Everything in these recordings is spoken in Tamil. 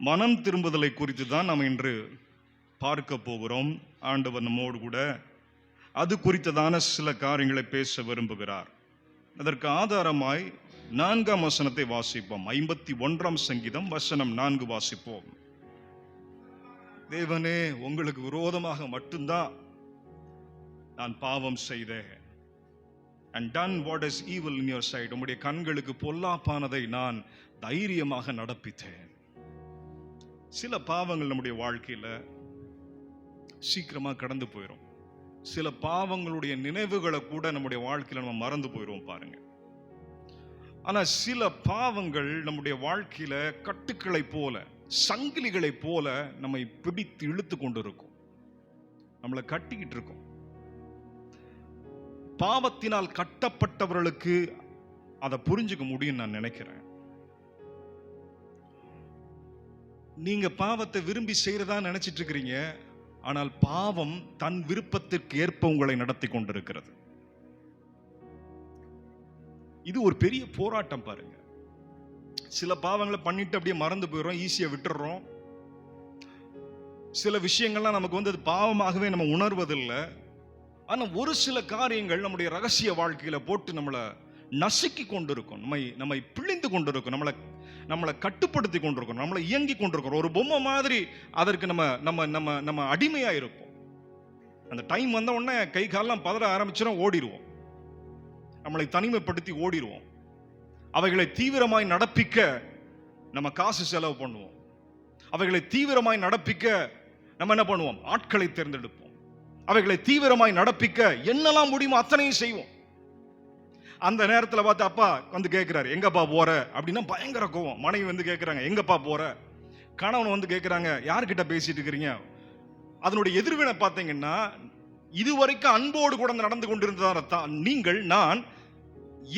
மனம் திரும்புதலை குறித்து தான் நாம் இன்று பார்க்க போகிறோம். ஆண்டவர் நம்மோடு கூட அது குறித்ததான சில காரியங்களை பேச விரும்புகிறார். அதற்கு ஆதாரமாய் 4ஆம் வசனத்தை வாசிப்போம். 51ஆம் சங்கீதம் வசனம் 4 வாசிப்போம். தேவனே, உங்களுக்கு விரோதமாக மட்டும்தான் நான் பாவம் செய்தேன். and done what is evil in your sight. உம்முடைய கண்களுக்கு பொல்லாப்பானதை நான் தைரியமாக நடப்பித்தேன். சில பாவங்கள் நம்முடைய வாழ்க்கையில சீக்கிரமா கடந்து போயிடும். சில பாவங்களுடைய நினைவுகளை கூட நம்முடைய வாழ்க்கையில நம்ம மறந்து போயிடுவோம் பாருங்க. ஆனா சில பாவங்கள் நம்முடைய வாழ்க்கையில கட்டுக்களை போல, சங்கிலிகளை போல நம்மை பிடித்து இழுத்து கொண்டு இருக்கும், நம்மளை கட்டிக்கிட்டு இருக்கும். பாவத்தினால் கட்டப்பட்டவர்களுக்கு அதை புரிஞ்சுக்க முடியும் நான் நினைக்கிறேன். நீங்க பாவத்தை விரும்பி செய்யறதா நினைச்சிட்டு இருக்கிறீங்க, ஆனால் பாவம் தன் விருப்பத்திற்கு ஏற்ப உங்களை நடத்தி கொண்டிருக்கிறது. இது ஒரு பெரிய போராட்டம் பாருங்க. சில பாவங்களை பண்ணிட்டு அப்படியே மறந்து போயிடுறோம், ஈஸியா விட்டுறோம். சில விஷயங்கள்லாம் நமக்கு அது பாவமாகவே நம்ம உணர்வதில்லை. ஆனா ஒரு சில காரியங்கள் நம்முடைய ரகசிய வாழ்க்கையில போட்டு நம்மளை நசுக்கி கொண்டிருக்கும், நம்மை பிழிந்து கொண்டிருக்கும், நம்மளை கட்டுப்படுத்தி கொண்டிருக்கும், நம்மளை இயங்கி கொண்டிருக்கிறோம். ஒரு பொம்மை மாதிரி அதற்கு நம்ம அடிமையா இருப்போம். அந்த டைம் வந்த உடனே கை காலெல்லாம் பதற ஆரம்பிச்சிடும், ஓடிடுவோம், நம்மளை தனிமைப்படுத்தி ஓடிடுவோம். அவைகளை தீவிரமாய் நடப்பிக்க நம்ம காசு செலவு பண்ணுவோம். அவைகளை தீவிரமாய் நடப்பிக்க நம்ம என்ன பண்ணுவோம்? ஆட்களை தேர்ந்தெடுப்போம். அவைகளை தீவிரமாய் நடப்பிக்க என்னெல்லாம் முடியுமோ அத்தனையும் செய்வோம். அந்த நேரத்தில் பார்த்து அப்பா வந்து கேட்கிறாரு, எங்கப்பா போற அப்படின்னா பயங்கர கோவம். மனைவி வந்து கேட்கிறாங்க, எங்கப்பா போற? கணவன் வந்து கேட்கிறாங்க, யார்கிட்ட பேசிட்டு இருக்கிறீங்க? அதனுடைய எதிர்வினை பார்த்தீங்கன்னா, இதுவரைக்கும் அன்போடு கூட நடந்து கொண்டிருந்ததான் நீங்கள் நான்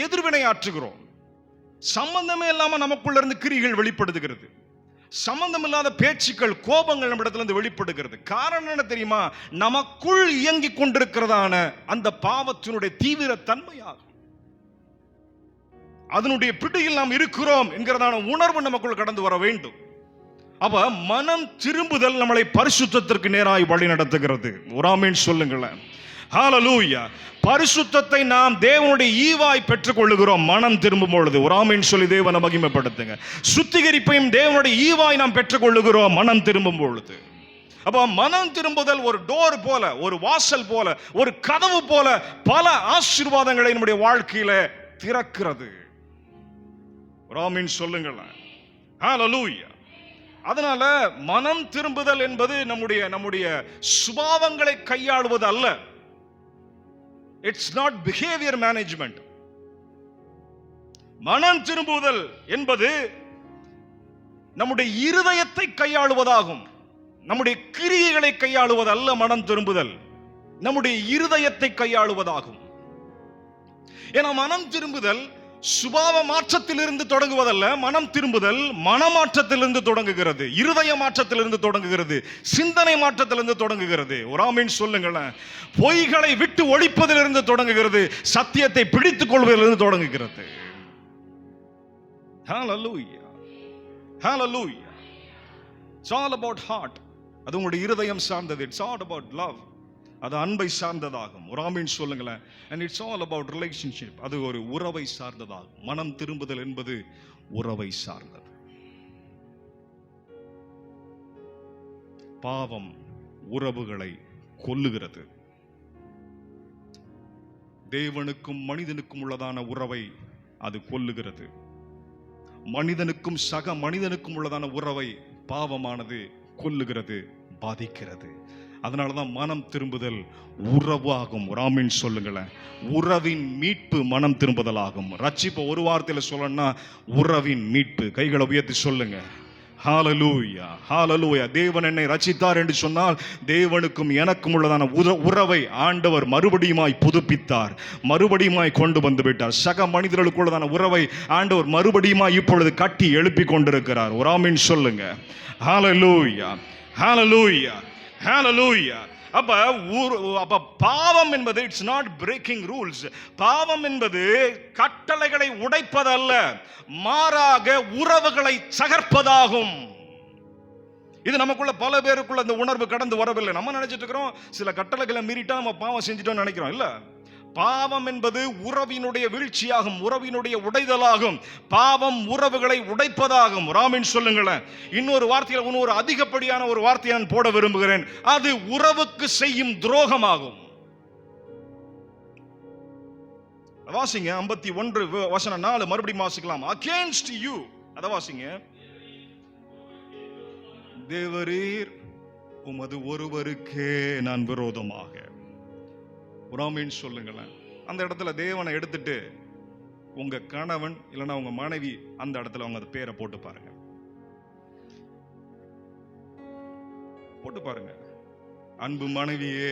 எதிர்வினை ஆற்றுகிறோம். சம்பந்தமே இல்லாம நமக்குள்ள இருந்து கிரிகள் வெளிப்படுத்துகிறது. சம்பந்தம் இல்லாத பேச்சுக்கள், கோபங்கள் நம்மிடத்துல இருந்து வெளிப்படுகிறது. காரணம் என்ன தெரியுமா? நமக்குள் இயங்கி கொண்டிருக்கிறதான அந்த பாவத்தினுடைய தீவிர தன்மையாகும். அதனுடைய பிடியில் நாம் இருக்கிறோம் என்கிறதான உணர்வு நமக்குள் கடந்து வர வேண்டும். அப்ப மனம் திரும்புதல் நம்மளை பரிசுத்தத்திற்கு நேராய் வழி நடத்துகிறது. ஒரு ஆமென் சொல்லுங்களேன். ஹல்லேலூயா. பரிசுத்தத்தை நாம் தேவனுடைய ஈவாய் பெற்றுக் கொள்ளுகிறோம் மனம் திரும்பும் பொழுது. ஒரு ஆமென் சொல்லி தேவனை மகிமைப்படுத்துங்க. சுத்திகரிப்பையும் தேவனுடைய ஈவாய் நாம் பெற்றுக் கொள்ளுகிறோம் மனம் திரும்பும் பொழுது. அப்ப மனம் திரும்புதல் ஒரு டோர் போல, ஒரு வாசல் போல, ஒரு கதவு போல பல ஆசீர்வாதங்களை நம்முடைய வாழ்க்கையில திறக்கிறது. ஒரு ஆமென் சொல்லுங்களேன். ஹல்லேலூயா. அதனால மனம் திரும்புதல் என்பது நம்முடைய சுபாவங்களை கையாளுவது அல்ல. It's not behaviour management. மனம் திரும்புதல் என்பது நம்முடைய இருதயத்தை கையாளுவதாகும். நம்முடைய கிரியைகளை கையாளுவது அல்ல. மனம் திரும்புதல் நம்முடைய இருதயத்தை கையாளுவதாகும். ஏன்னா மனம் திரும்புதல் சுபாவ மாற்றத்திலிருந்து தொடங்குவதல்ல. மனம் திரும்புதல் மனமாற்றத்திலிருந்து தொடங்குகிறது, இருதய மாற்றத்திலிருந்து தொடங்குகிறது, சிந்தனை மாற்றத்திலிருந்து தொடங்குகிறது. ஒரு ஆமென் சொல்லுங்களேன். பொய்களை விட்டு ஒழிப்பதிலிருந்து தொடங்குகிறது, சத்தியத்தை பிடித்துக் கொள்வதிலிருந்து தொடங்குகிறது. ஹல்லேலூயா. ஹல்லேலூயா. It's all about heart. அது உங்களுடைய இருதயம் சார்ந்தது. It's all about love. அது அன்பை சார்ந்ததாகும். ஒரு ஆமென் சொல்லுங்களேன். and it's all about relationship. அது ஒரு உறவை சார்ந்ததாகும். மனம் திரும்புதல் என்பது உறவை சார்ந்தது. பாவம் உறவுகளை கொல்லுகிறது. தேவனுக்கும் மனிதனுக்கும் உள்ளதான உறவை அது கொல்லுகிறது. மனிதனுக்கும் சக மனிதனுக்கும் உள்ளதான உறவை பாவமானது கொல்லுகிறது, பாதிக்கிறது. அதனாலதான் மனம் திரும்புதல் உறவு ஆகும். ஒரு ஆமென் சொல்லுங்களேன். உறவின் மீட்பு மனம் திரும்புதல் ஆகும். ரட்சிப்பு ஒரு வார்த்தையில சொல்லணும்னா உறவின் மீட்பு. கைகளை உயர்த்தி சொல்லுங்க. ஹல்லேலூயா. ஹல்லேலூயா. தேவன் என்னை ரட்சித்தார் என்று சொன்னால் தேவனுக்கும் எனக்கும் உள்ளதான உறவை ஆண்டவர் மறுபடியுமாய் புதுப்பித்தார், மறுபடியுமாய் கொண்டு வந்து விட்டார். சக மனிதர்களுக்கு உள்ளதான உறவை ஆண்டவர் மறுபடியுமாய் இப்பொழுது கட்டி எழுப்பி கொண்டிருக்கிறார். ஒரு ஆமென் சொல்லுங்க. ஹல்லேலூயா. ஹல்லேலூயா. ஹல்லேலூயா. அப்ப பாவம் என்பது இட்ஸ் நாட் பிரேக்கிங் ரூல்ஸ். பாவம் என்பது கட்டளைகளை உடைப்பதல்ல, மாறாக உறவுகளை தகர்ப்பதாகும். இது நமக்குள்ள பல பேருக்குள்ள அந்த உணர்வு கடந்து வரவில்லை. நம்ம நினைச்சிட்டு இருக்கிறோம் சில கட்டளைகளை மீறிட்டா நம்ம பாவம் செஞ்சிட்டோம்னு நினைக்கிறோம். இல்ல, பாவம் என்பது உறவினுடைய வீழ்ச்சியாகும், உறவினுடைய உடைதலாகும். பாவம் உறவுகளை உடைப்பதாகும். ராமின் சொல்லுங்களேன். இன்னொரு வார்த்தையில் இன்னொரு அதிகப்படியான ஒரு வார்த்தையை நான் போட விரும்புகிறேன். அது உறவுக்கு செய்யும் துரோகமாகும். வாசிங்க 51:4 மறுபடியும் வாசிக்கலாம். அகேன்ஸ்ட் யூ, அத வாசிங்க. தேவரீர் உமது ஒருவருக்கே நான் விரோதமாக. ராமேன் சொல்லுங்களேன். அந்த இடத்துல தேவனை எடுத்துட்டு உங்க கணவன் இல்லைன்னா உங்க மனைவி அந்த இடத்துல அவங்க பேரை போட்டு பாருங்க, போட்டு பாருங்க. அன்பு மனைவியே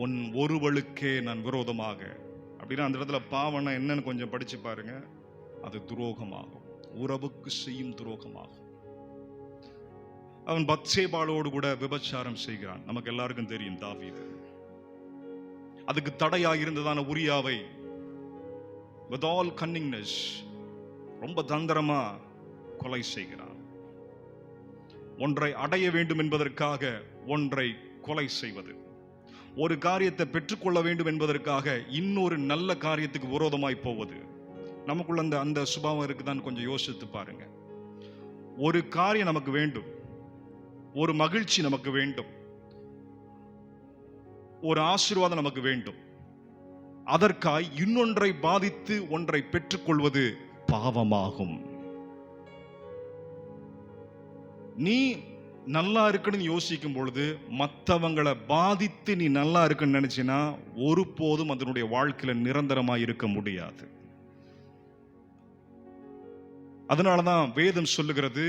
உன் ஒருவளுக்கே நான் விரோதமாக அப்படின்னா அந்த இடத்துல பாவனை என்னன்னு கொஞ்சம் படிச்சு பாருங்க. அது துரோகமாகும், உறவுக்கு செய்யும் துரோகமாகும். அவன் பத்சேபாளோடு கூட விபச்சாரம் செய்கிறான். நமக்கு எல்லாருக்கும் தெரியும் தாவீது. அதுக்கு தடையாக இருந்ததான உரியாவை with all cunningness ரொம்ப தந்திரமா கொலை செய்கிறான். ஒன்றை அடைய வேண்டும் என்பதற்காக ஒன்றை கொலை செய்வது, ஒரு காரியத்தை பெற்றுக்கொள்ள வேண்டும் என்பதற்காக இன்னொரு நல்ல காரியத்துக்கு விரோதமாய் போவது. நமக்குள்ள அந்த சுபாவம் இருக்குதான்னு கொஞ்சம் யோசித்து பாருங்க. ஒரு காரியம் நமக்கு வேண்டும், ஒரு மகிழ்ச்சி நமக்கு வேண்டும், ஒரு ஆசீர்வாதம் நமக்கு வேண்டும். அதற்காய் இன்னொன்றை பாதித்து ஒன்றை பெற்றுக்கொள்வது பாவமாகும். நீ நல்லா இருக்குன்னு யோசிக்கும் பொழுது மற்றவங்களை பாதித்து நீ நல்லா இருக்குன்னு நினைச்சினா ஒருபோதும் அதனுடைய வாழ்க்கையில நிரந்தரமாக இருக்க முடியாது. அதனாலதான் வேதம் சொல்லுகிறது,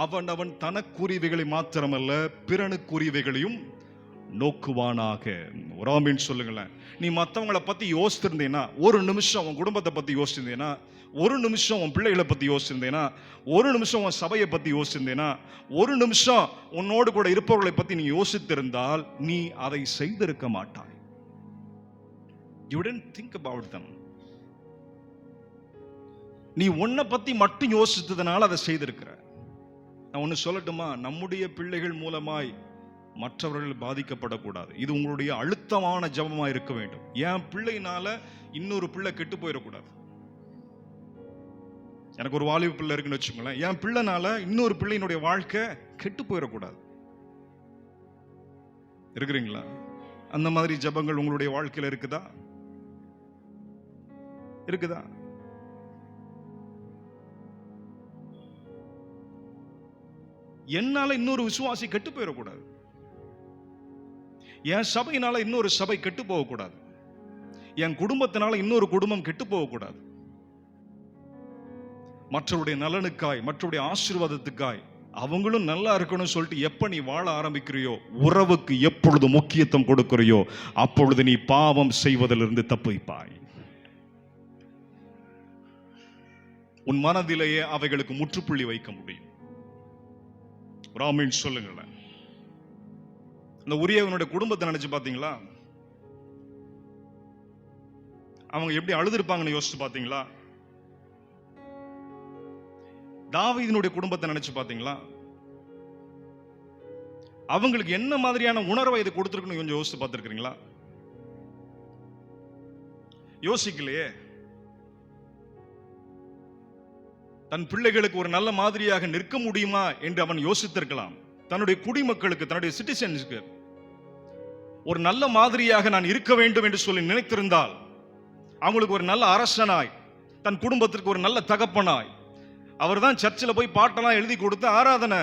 அவன் தனக்குரியவைகளை மாத்திரமல்ல பிறனுக்குரியவைகளையும் நோக்குவானாக. ராமீன் சொல்லுங்களேன். நீ மற்றவங்களை பத்தி யோசிச்சிருந்தேன்னா, ஒரு நிமிஷம் உன் குடும்பத்தை பத்தி யோசிச்சிருந்தேன்னா, ஒரு நிமிஷம் உன் பிள்ளைகளை பத்தி யோசிச்சிருந்தேன்னா, ஒரு நிமிஷம் உன் சபையை பத்தி யோசிச்சிருந்தேன்னா, ஒரு நிமிஷம் உன்னோடு கூட இருப்பவர்களை பத்தி நீ யோசித்திருந்தால் நீ அதை செய்திருக்க மாட்டாய். You didn't think about them. நீ உன்னை பத்தி மட்டும் யோசித்ததுனால அதை செய்திருக்கிற. நான் ஒன்று சொல்லட்டுமா, நம்முடைய பிள்ளைகள் மூலமாய் மற்றவர்கள் பாதிக்கப்படக்கூடாது. இது உங்களுடைய அழுத்தமான ஜபமாக இருக்க வேண்டும். என் பிள்ளைனால இன்னொரு பிள்ளை கெட்டு போயிடக்கூடாது. எனக்கு ஒரு வாலிப பிள்ளை இருக்குன்னு வச்சுக்கோங்களேன், என் பிள்ளைனால இன்னொரு பிள்ளையினுடைய வாழ்க்கை கெட்டு போயிடக்கூடாது. இருக்கிறீங்களா? அந்த மாதிரி ஜபங்கள் உங்களுடைய வாழ்க்கையில் இருக்குதா? இருக்குதா? என்னால இன்னொரு விசுவாசி கெட்டு போயிடக்கூடாது. என் சபையினால இன்னொரு சபை கெட்டு போகக்கூடாது. என் குடும்பத்தினால இன்னொரு குடும்பம் கெட்டு போகக்கூடாது. மற்றவருடைய நலனுக்காய், மற்றவருடைய ஆசீர்வாதத்துக்காய் அவங்களும் நல்லா இருக்கணும்னு சொல்லிட்டு எப்ப நீ வாழ ஆரம்பிக்கிறியோ, உறவுக்கு எப்பொழுது முக்கியத்துவம் கொடுக்கிறியோ, அப்பொழுது நீ பாவம் செய்வதிலிருந்து தப்பிப்பாய். உன் மனதிலேயே அவைகளுக்கு முற்றுப்புள்ளி வைக்க முடியும். ராமீன் சொல்லுங்களேன். அந்த உரியவனுடைய குடும்பத்தை நினைச்சு பாத்தீங்களா? அவங்க எப்படி அழுதுருப்பாங்கன்னு யோசிச்சு பாத்தீங்களா? தாவீதினுடைய குடும்பத்தை நினைச்சு பாத்தீங்களா? அவங்களுக்கு என்ன மாதிரியான உணர்வை இது கொடுத்திருக்குன்னு கொஞ்சம் யோசிச்சு பார்த்திருக்கீங்களா? யோசிக்கலையே. தன் பிள்ளைகளுக்கு ஒரு நல்ல மாதிரியாக நிற்க முடியுமா என்று அவன் யோசித்திருக்கலாம். தன்னுடைய குடிமக்களுக்கு, தன்னுடைய சிட்டிசன்ஸ்க்கு ஒரு நல்ல மாதிரியாக நான் இருக்க வேண்டும் என்று சொல்லி நினைத்திருந்தால், அவங்களுக்கு ஒரு நல்ல அரசனாய், தன் குடும்பத்திற்கு ஒரு நல்ல தகப்பனாய், அவர் தான் சர்ச்சில் போய் பாட்டெல்லாம் எழுதி கொடுத்து ஆராதனை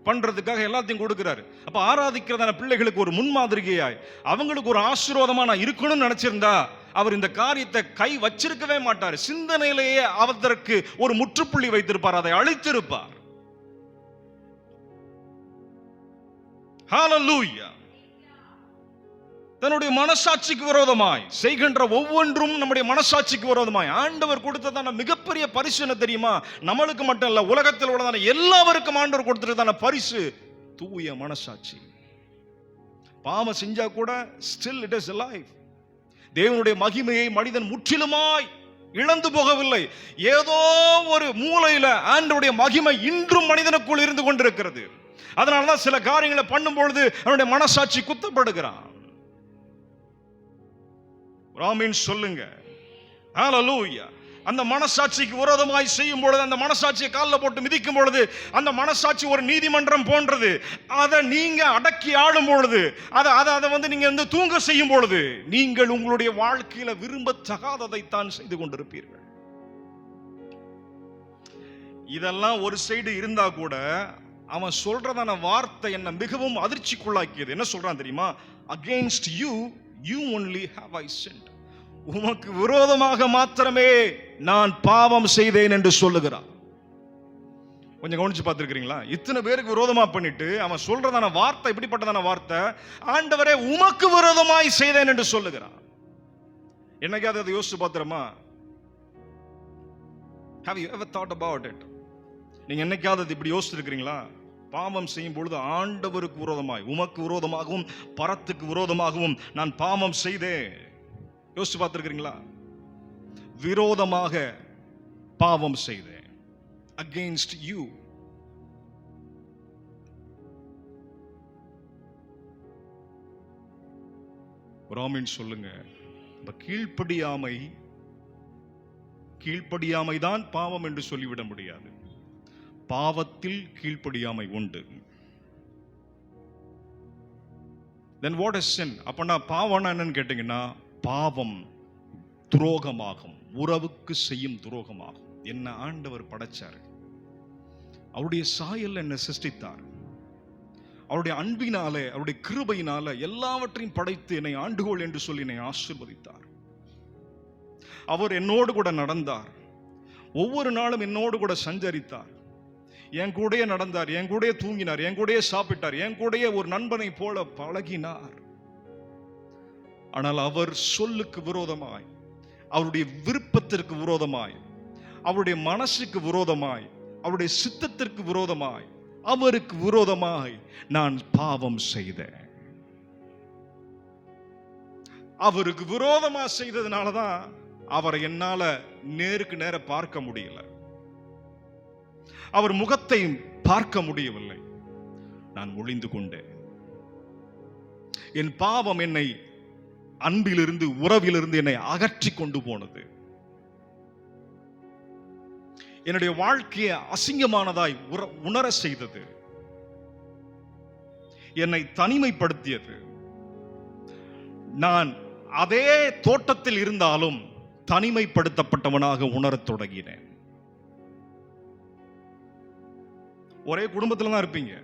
பண்றதுக்காக எல்லாத்தையும் கொடுக்கிறாரு. அப்ப ஆராதிக்கிறதான பிள்ளைகளுக்கு ஒரு முன்மாதிரியாய், அவங்களுக்கு ஒரு ஆசீர்வாதமா நான் இருக்கணும்னு நினைச்சிருந்தா அவர் இந்த காரியத்தை கை வச்சிருக்கவே மாட்டார். சிந்தனையிலேயே அதற்கு ஒரு முற்றுப்புள்ளி வைத்திருப்பார், அதை அழித்திருப்பார். ஹல்லேலூயா. தன்னுடைய மனசாட்சிக்கு விரோதமாய் செய்கின்ற ஒவ்வொன்றும் நம்முடைய மனசாட்சிக்கு விரோதமாய். ஆண்டவர் கொடுத்ததான மிகப்பெரிய பரிசு என்ன தெரியுமா? நம்மளுக்கு மட்டும் இல்ல, உலகத்தில் உள்ளதான எல்லாருக்கும் ஆண்டவர் கொடுத்திருக்கான பரிசு தூய மனசாட்சி. பாவம் செஞ்சா கூட still it is alive. தேவனுடைய மகிமையை மனிதன் முற்றிலுமாய் இழந்து போகவில்லை. ஏதோ ஒரு மூலையில ஆண்டவருடைய மகிமை இன்றும் மனிதனுக்குள் இருந்து கொண்டிருக்கிறது. அதனாலதான் சில காரியங்களை பண்ணும் பொழுது அவனுடைய மனசாட்சி குத்தப்படுகிறான். ஆமென் சொல்லுங்க. ஹல்லேலூயா. அந்த மனசாட்சிக்கு விரோதமாய் செய்யும் பொழுது, அந்த மனசாட்சியை காலில் போட்டு மிதிக்கும் பொழுது, அந்த மனசாட்சி ஒரு நீதிமன்றம் போன்றது. அதை நீங்க அடக்கி ஆளும் பொழுது, அதை நீங்க தூங்க செய்யும் பொழுது, நீங்கள் உங்களுடைய வாழ்க்கையில விரும்பத்தகாததைத்தான் செய்து கொண்டிருப்பீர்கள். இதெல்லாம் ஒரு சைடு இருந்தா கூட, அவன் சொல்றதான வார்த்தை என்ன மிகவும் அதிர்ச்சிக்குள்ளாக்கியது. என்ன சொல்றான் தெரியுமா? against you only have I sinned. உமக்கு விரோதமாக மாத்திரமே நான் பாவம் செய்தேன் என்று சொல்லுகிறான். கொஞ்சம் கவனிச்சு பார்த்திருக்கிறீங்களா? இத்தனை பேருக்கு விரோதமா பண்ணிட்டு அவன் சொல்றதான வார்த்தை இப்படிப்பட்டதான வார்த்தை, ஆண்டவரே உமக்கு விரோதமாய் செய்தேன் என்று சொல்லுகிறான். என்னைக்காவது அதை யோசிச்சு பார்த்திரமா? Have you ever thought about it? நீங்க என்னைக்காவது இப்படி யோசிச்சிருக்கிறீங்களா? பாவம் செய்யும் பொழுது ஆண்டவருக்கு விரோதமாய், உமக்கு விரோதமாகவும் பரத்துக்கு விரோதமாகவும் நான் பாவம் செய்தேன். யோசிச்சு பார்த்திருக்கிறீங்களா? விரோதமாக பாவம் செய்தேன். against you. ஆமென் சொல்லுங்க. கீழ்ப்படியாமை தான் பாவம் என்று சொல்லிவிட முடியாது. பாவத்தில் கீழ்ப்படியாமை உண்டு. then what is sin? அப்பனா பாவம் என்னன்னு கேட்டீங்கன்னா, பாவம் துரோகமாகும், உறவுக்கு செய்யும் துரோகமாகும். என்ன ஆண்டவர் படைச்சார், அவருடைய சாயல் என்னை சிருஷ்டித்தார், அவருடைய அன்பினாலே அவருடைய கிருபையினால எல்லாவற்றையும் படைத்து என்னை ஆண்டுகோள் என்று சொல்லி என்னை ஆசீர்வதித்தார். அவர் என்னோடு கூட நடந்தார், ஒவ்வொரு நாளும் என்னோடு கூட சஞ்சரித்தார், என் கூடயே நடந்தார், என் கூடயே தூங்கினார், என் கூடயே சாப்பிட்டார், என் கூடயே ஒரு நண்பனை போல பழகினார். ஆனால் அவர் சொல்லுக்கு விரோதமாய், அவருடைய விருப்பத்திற்கு விரோதமாய், அவருடைய மனசுக்கு விரோதமாய், அவருடைய சித்தத்திற்கு விரோதமாய், அவருக்கு விரோதமாய் நான் பாவம் செய்தேன். அவருக்கு விரோதமா செய்ததுனாலதான் அவரை என்னால நேருக்கு நேர பார்க்க முடியல, அவர் முகத்தை பார்க்க முடியவில்லை. நான் ஒளிந்து கொண்டேன். என் பாவம் என்னை அன்பிலிருந்து, உறவிலிருந்து என்னை அகற்றி கொண்டு போனது. என்னுடைய வாழ்க்கையை அசிங்கமானதாய் உணர செய்தது, என்னை தனிமைப்படுத்தியது. நான் அதே தோட்டத்தில் இருந்தாலும் தனிமைப்படுத்தப்பட்டவனாக உணரத் தொடங்கினேன். ஒரே குடும்பத்தில் தான் இருப்பீங்க,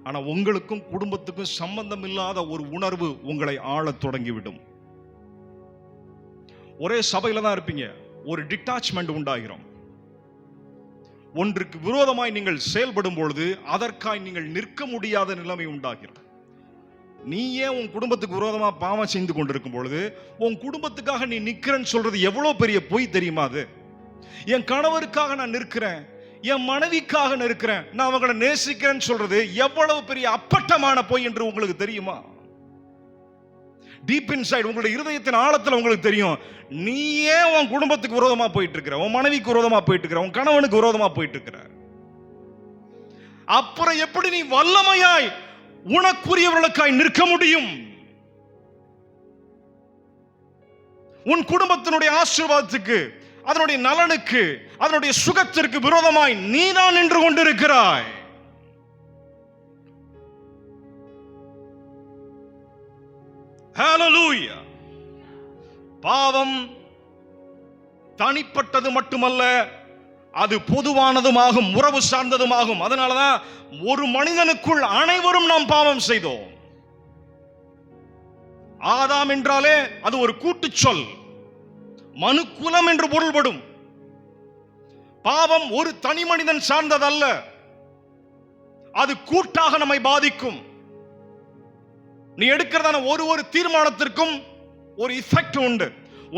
ஆனா உங்களுக்கும் குடும்பத்துக்கும் சம்பந்தம் இல்லாத ஒரு உணர்வு உங்களை ஆளத் தொடங்கிவிடும். ஒரே சபையில தான் இருப்பீங்க, ஒரு டிட்டாச்மெண்ட் உண்டாகிறோம். ஒன்றுக்கு விரோதமாய் நீங்கள் செயல்படும் பொழுது அதற்காய் நீங்கள் நிற்க முடியாத நிலைமை உண்டாகிறது. நீ ஏன் உன் குடும்பத்துக்கு விரோதமா பாவம் செய்து கொண்டிருக்கும் பொழுது உன் குடும்பத்துக்காக நீ நிற்கிறன்னு சொல்றது எவ்வளவு பெரிய பொய் தெரியுமா? அது என் கணவருக்காக நான் நிற்கிறேன், என் மனைவிக்காக நிற்கிறேன், நான் அவங்களை நேசிக்கிறேன்னு சொல்றது எவ்வளவு பெரிய அப்பட்டமான பொய் என்று உங்களுக்கு தெரியுமா? டீப் இன்சைட் உங்களுடைய இருதயத்தின் ஆழத்தில் உங்களுக்கு தெரியும். நீயே உன் குடும்பத்துக்கு விரோதமா போயிட்டு இருக்கிற, உன் மனைவிக்கு விரோதமா போயிட்டு இருக்கிற, உன் கணவனுக்கு விரோதமா போயிட்டு இருக்கிற. அப்புறம் எப்படி நீ வல்லமையாய் உனக்குரியவர்களுக்காய் நிற்க முடியும்? உன் குடும்பத்தினுடைய ஆசீர்வாதத்துக்கு, அதனுடைய நலனுக்கு, அதனுடைய சுகத்திற்கு விரோதமாய் நீதான் நின்று கொண்டிருக்கிறாய். ஹல்லேலூயா. பாவம் தனிப்பட்டது மட்டுமல்ல, அது பொதுவானதுமாகும், உறவு சார்ந்ததுமாகும். அதனாலதான் ஒரு மனிதனுக்குள் அனைவரும் நாம் பாவம் செய்தோம். ஆதாம் என்றாலே அது ஒரு கூட்டு சொல், மனுக்குலம் என்று பொருள்படும். பாவம் ஒரு தனி மனிதன் சார்ந்ததல்ல, அது கூட்டாக நம்மை பாதிக்கும். நீ எடுக்கிறதான ஒரு தீர்மானத்திற்கும் ஒரு இஃபெக்ட் உண்டு.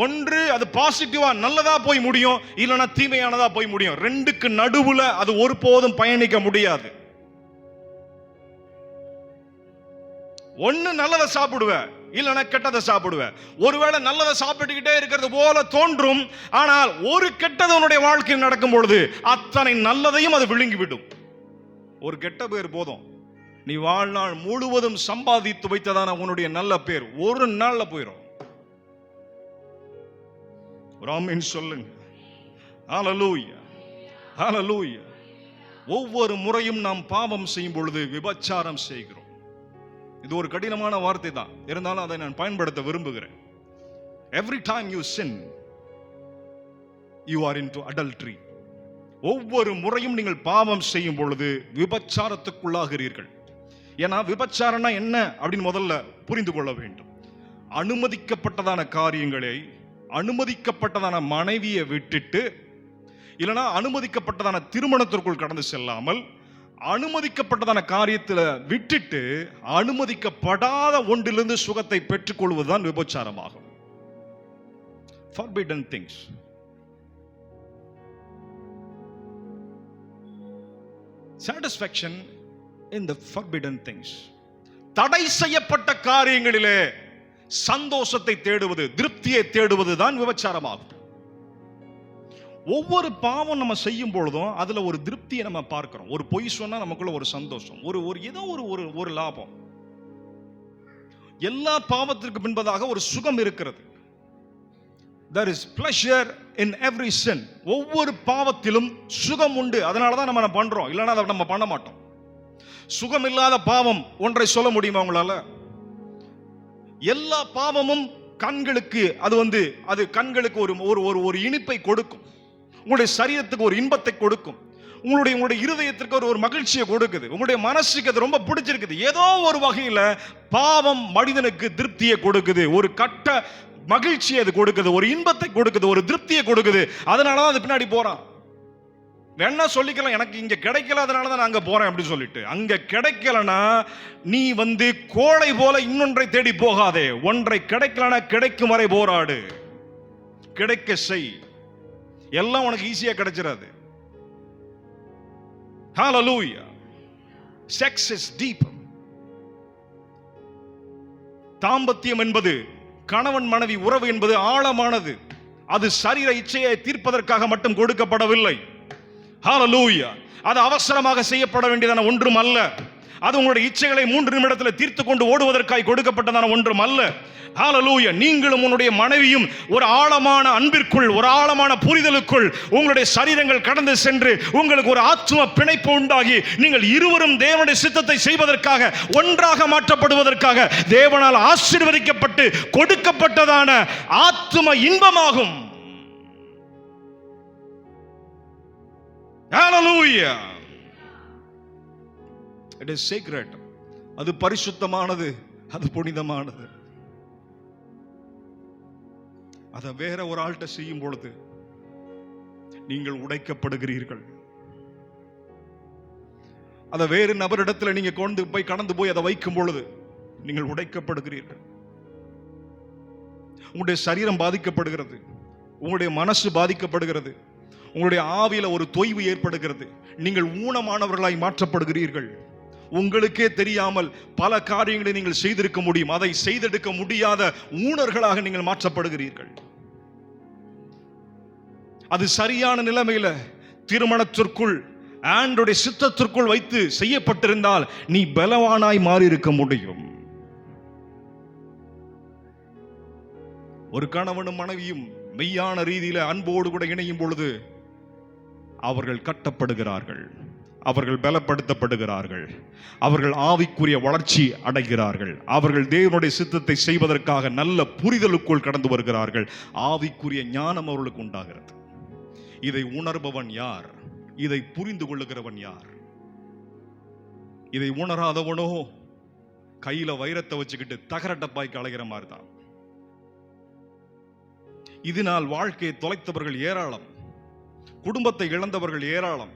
ஒன்று அது பாசிட்டிவா நல்லதா போய் முடியும், இல்லைன்னா தீமையானதா போய் முடியும். ரெண்டுக்கு நடுவுல அது ஒருபோதும் பயணிக்க முடியாது. ஒன்னு நல்லதை சாப்பிடுவ, இல்லைன்னா கெட்டதை சாப்பிடுவ. ஒருவேளை நல்லதை சாப்பிட்டுக்கிட்டே இருக்கிறது போல தோன்றும், ஆனால் ஒரு கெட்டது உன்னுடைய வாழ்க்கையில் நடக்கும் பொழுது அத்தனை நல்லதையும் அது விழுங்கிவிடும். ஒரு கெட்ட பேர் போதும், நீ வாழ்நாள் முழுவதும் சம்பாதித்து வைத்ததான உன்னுடைய நல்ல பேர் ஒரு நாள்ல போயிடும். ஆமென் சொல்லுங்க. ஹல்லேலூயா, ஹல்லேலூயா. ஒவ்வொரு முறையும் நாம் பாவம் செய்யும் பொழுது விபச்சாரம் செய்கிறோம். இது ஒரு கடினமான வார்த்தை தான், இருந்தாலும் அதை நான் பயன்படுத்த விரும்புகிறேன். Every time you sin, you are into adultery. ஒவ்வொரு முறையும் நீங்கள் பாவம் செய்யும் பொழுது விபச்சாரத்துக்குள்ளாகிறீர்கள். ஏன்னா விபச்சாரம்னா என்ன அப்படின்னு முதல்ல புரிந்து கொள்ள வேண்டும். அனுமதிக்கப்பட்டதான காரியங்களை, அனுமதிக்கப்பட்டதான மனைவியை விட்டுட்டு, இல்லைன்னா அனுமதிக்கப்பட்டதான திருமணத்திற்குள் கடந்து செல்லாமல், அனுமதிக்கப்பட்டதான காரியத்தில் விட்டுட்டு அனுமதிக்கப்படாத ஒன்றிலிருந்து சுகத்தை பெற்றுக் கொள்வதுதான் விபச்சாரமாகும். Forbidden things. Satisfaction in the forbidden things. தடை செய்யப்பட்ட காரியங்களிலே சந்தோஷத்தை தேடுவது, திருப்தியை தேடுவது தான் விபச்சாரமாகும். ஒவ்வொரு பாவம் நம்ம செய்யும் பொழுதும் அதுல ஒரு திருப்தியை நம்ம பார்க்கிறோம். ஒரு பொய் சொன்னா நமக்குள்ள ஒரு சந்தோஷம், ஒரு ஏதோ ஒரு லாபம். எல்லா பாவத்திற்கு பின்பதாக ஒரு சுகம் இருக்கிறது. There is pleasure in every sin. ஒவ்வொரு பாவத்திலும் சுகம் உண்டு. அதனால தான் நம்ம பண்றோம், இல்லைன்னா அதை நம்ம பண்ண மாட்டோம். சுகம் இல்லாத பாவம் ஒன்றை சொல்ல முடியுமா உங்களால? எல்லா பாவமும் கண்களுக்கு அது கண்களுக்கு ஒரு இனிப்பை கொடுக்கும். உங்களுடைய சரீரத்துக்கு ஒரு இன்பத்தை கொடுக்கும். உங்களுடைய இருதயத்திற்கு ஒரு மகிழ்ச்சியை கொடுக்குது. உங்களுடைய மனசுக்கு அது ரொம்ப பிடிச்சிருக்குது. ஏதோ ஒரு வகையில் பாவம் மனிதனுக்கு திருப்தியை கொடுக்குது, ஒரு கட்ட மகிழ்ச்சியை அது கொடுக்குது, ஒரு இன்பத்தை கொடுக்குது, ஒரு திருப்தியை கொடுக்குது. அதனாலதான் அது பின்னாடி போறான். வேணா சொல்லிக்கலாம், எனக்கு இங்க கிடைக்கல அதனாலதான் நான் அங்க போறேன் அப்படின்னு சொல்லிட்டு. அங்க கிடைக்கலனா நீ கோழை போல இன்னொன்றை தேடி போகாதே. ஒன்றை கிடைக்கலனா கிடைக்கும் வரை போராடு, கிடைக்க செய். எல்லாம் உனக்கு ஈஸியா கிடைச்சிடாது. ஹல்லேலூயா. Sex is deep. தாம்பத்தியம் என்பது, கணவன் மனைவி உறவு என்பது ஆழமானது. அது சரீர இச்சையை தீர்ப்பதற்காக மட்டும் கொடுக்கப்படவில்லை. ஹல்லேலூயா. அது அவசரமாக செய்யப்பட வேண்டியதான ஒன்றும் அல்ல. அது உங்களுடைய இச்சைகளை 3 நிமிடத்தில் தீர்த்து கொண்டு ஓடுவதற்காக கொடுக்கப்பட்டதான ஒன்றும் அல்ல. ஹல்லேலூயா. நீங்களும் உன்னுடைய மனைவியும் ஒரு ஆழமான அன்பிற்குள், ஒரு ஆழமான புரிதலுக்குள் உங்களுடைய சரீரங்கள் கடந்து சென்று உங்களுக்கு ஒரு ஆத்தும பிணைப்பு உண்டாகி நீங்கள் இருவரும் தேவனுடைய சித்தத்தை செய்வதற்காக, ஒன்றாக மாற்றப்படுவதற்காக தேவனால் ஆசீர்வதிக்கப்பட்டு கொடுக்கப்பட்டதான ஆத்தும இன்பமாகும். Hallelujah. It is sacred. அது பரிசுத்தமானது, அது புனிதமானது. அதை வேற ஒரு ஆள்கிட்ட செய்யும் பொழுது நீங்கள் உடைக்கப்படுகிறீர்கள். அதை வேறு நபரிடத்தில் நீங்க கடந்து போய் அதை வைக்கும் பொழுது நீங்கள் உடைக்கப்படுகிறீர்கள். உங்களுடைய சரீரம் பாதிக்கப்படுகிறது, உங்களுடைய மனசு பாதிக்கப்படுகிறது, உங்களுடைய ஆவியில ஒரு தொய்வு ஏற்படுகிறது. நீங்கள் ஊனமானவர்களாய் மாற்றப்படுகிறீர்கள். உங்களுக்கே தெரியாமல் பல காரியங்களை நீங்கள் செய்திருக்க முடியும், அதை செய்தெடுக்க முடியாத ஊனர்களாக நீங்கள் மாற்றப்படுகிறீர்கள். அது சரியான நிலைமையில திருமணத்திற்குள் ஆண்டோடைய சித்தத்திற்குள் வைத்து செய்யப்பட்டிருந்தால் நீ பலவானாய் மாறி இருக்க முடியும். ஒரு கணவனும் மனைவியும் மெய்யான ரீதியில அன்போடு கூட இணையும் பொழுது அவர்கள் கட்டப்படுகிறார்கள், அவர்கள் பலப்படுத்தப்படுகிறார்கள், அவர்கள் ஆவிக்குரிய வளர்ச்சி அடைகிறார்கள், அவர்கள் தேவனுடைய சித்தத்தை செய்வதற்காக நல்ல புரிதலுக்குள் கடந்து வருகிறார்கள். ஆவிக்குரிய ஞானம் அவர்களுக்கு உண்டாகிறது. இதை உணர்பவன் யார்? இதை புரிந்து கொள்ளுகிறவன் யார்? இதை உணராதவனோ கையில வைரத்தை வச்சுக்கிட்டு தகரட்டப்பாய்க்கு அலைகிற மாதிரி தான். இதனால் வாழ்க்கையை தொலைத்தவர்கள் ஏராளம், குடும்பத்தை இழந்தவர்கள் ஏராளம்,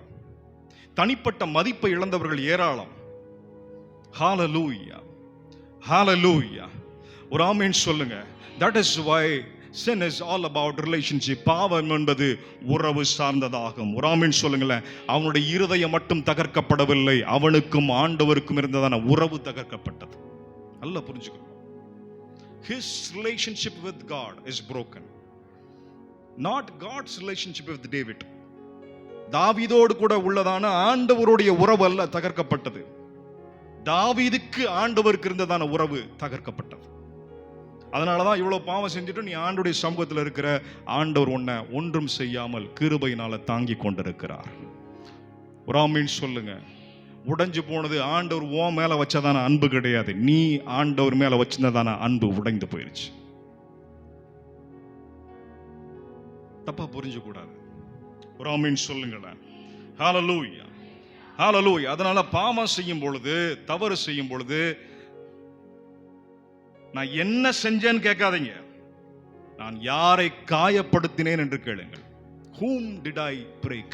தனிப்பட்ட மதிப்பை இழந்தவர்கள் ஏராளம். ஹல்லேலூயா, ஹல்லேலூயா. ஒரு ஆமென் சொல்லுங்க. That is why sin is all about relationship. பாவம் என்பது உறவு சார்ந்ததாகும். ஒரு ஆமென் சொல்லுங்களேன். அவனுடைய இருதயம் மட்டும் தகர்க்கப்படவில்லை, அவனுக்கும் ஆண்டவருக்கும் இருந்ததான உறவு தகர்க்கப்பட்டது. நல்லா புரிஞ்சுக்கணும். His relationship with God is broken, not God's relationship with David. தாவீதோடு கூட உள்ளதான ஆண்டவருடைய உறவு அல்ல தகர்க்கப்பட்டது, தாவீதுக்கு ஆண்டவருக்கு இருந்ததான உறவு தகர்க்கப்பட்டது. அதனாலதான் இவ்வளவு பாவம் செஞ்சுட்டு நீ ஆண்டவருடைய சமூகத்தில் இருக்கிற, ஆண்டவர் உன்னை ஒன்றும் செய்யாமல் கிருபையினால தாங்கி கொண்டிருக்கிறார். ஒரு ஆமீன் சொல்லுங்க. உடைஞ்சு போனது ஆண்டவர் உன் மேல வச்சதான அன்பு கிடையாது, நீ ஆண்டவர் மேல வச்சிருந்ததான அன்பு உடைந்து போயிருச்சு. தப்பா புரிஞ்சு கூடாது. ஒரு ஆமீன் சொல்லுங்களேன். ஹல்லேலூயா, ஹல்லேலூயா. அதனால பாவம் செய்யும் பொழுது, தவறு செய்யும் பொழுது நான் என்ன செஞ்சேன்னு கேட்காதீங்க, நான் யாரை காயப்படுத்தினேன் என்று கேளுங்கள். whom did I break?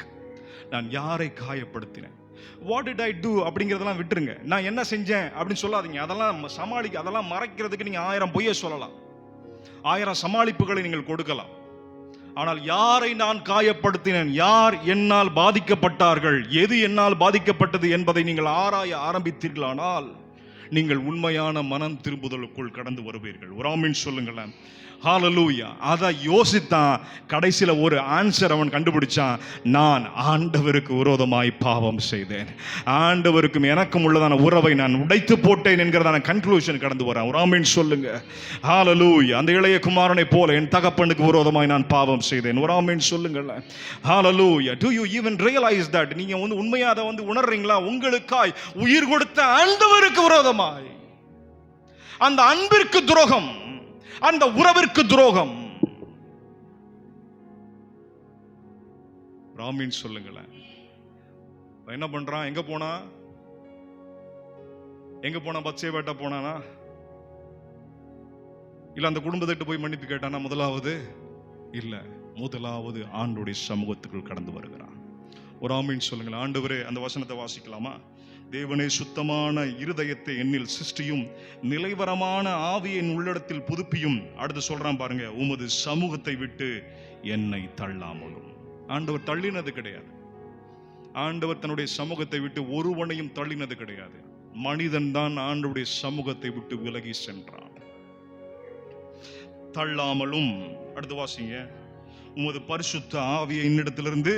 நான் யாரை காயப்படுத்தினேன்? what did I do அப்படிங்கிறதெல்லாம் விட்டுருங்க. நான் என்ன செஞ்சேன் அப்படின்னு சொல்லாதீங்க. அதெல்லாம் அதெல்லாம் மறைக்கிறதுக்கு நீங்க 1000 பொய்யை சொல்லலாம், 1000 சமாளிப்புகளை நீங்கள் கொடுக்கலாம். ஆனால் யாரை நான் காயப்படுத்தினேன், யார் என்னால் பாதிக்கப்பட்டார்கள், எது என்னால் பாதிக்கப்பட்டது என்பதை நீங்கள் ஆராய ஆரம்பித்தீர்களானால் நீங்கள் உண்மையான மனம் திரும்புதலுக்குள் கடந்து வருவீர்கள். ஒரு ஆமீன் சொல்லுங்களேன். ஹல்லேலூயா. அதை யோசித்தான் கடைசியில் ஒரு ஆன்சர் அவன் கண்டுபிடிச்சான். நான் ஆண்டவருக்கு விரோதமாய் பாவம் செய்தேன், ஆண்டவருக்கும் எனக்கும் உள்ளதான உறவை நான் உடைத்து போட்டேன் என்கிறதான கன்க்ளூஷன் கடந்து வரான். ஒரு ஆமீன் சொல்லுங்க. ஹல்லேலூயா. அந்த இளைய குமாரனை போல என் தகப்பனுக்கு விரோதமாய் நான் பாவம் செய்தேன். ஒரு ஆமீன் சொல்லுங்கள். ஹல்லேலூயா. do you even realize that? நீங்க உண்மையா அதை உணர்றீங்களா? உங்களுக்காய் உயிர் கொடுத்த ஆண்டவருக்கு விரோதமாய், அந்த அன்பிற்கு துரோகம், அந்த உறவிற்கு துரோகம். ராமீன் சொல்லுங்களேன். என்ன பண்றான்? எங்க போனா பத்சேபாட்ட போனானா, இல்ல அந்த குடும்பத்திட்டு போய் மன்னிப்பு கேட்டானா? முதலாவது ஆண்டவருடைய சமூகத்துக்குள் கடந்து வருகிறான். ஒரு ஆமீன் சொல்லுங்களேன். ஆண்டவரே, அந்த வசனத்தை வாசிக்கலாமா? தேவனே, சுத்தமான இருதயத்தை என்னில் சிருஷ்டியும், நிலைவரமான ஆவியை என் உள்ளடத்தில் புதுப்பியும். அடுத்து சொல்றான் பாருங்க, உமது சமூகத்தை விட்டு என்னை தள்ளாமலும். ஆண்டவர் தள்ளினது கிடையாது, ஆண்டவர் தன்னுடைய சமூகத்தை விட்டு ஒருவனையும் தள்ளினது கிடையாது. மனிதன் தான் ஆண்டவருடைய சமூகத்தை விட்டு விலகி சென்றான். தள்ளாமலும். அடுத்து வாசிங்க, உமது பரிசுத்த ஆவியை என்னிடத்திலிருந்து.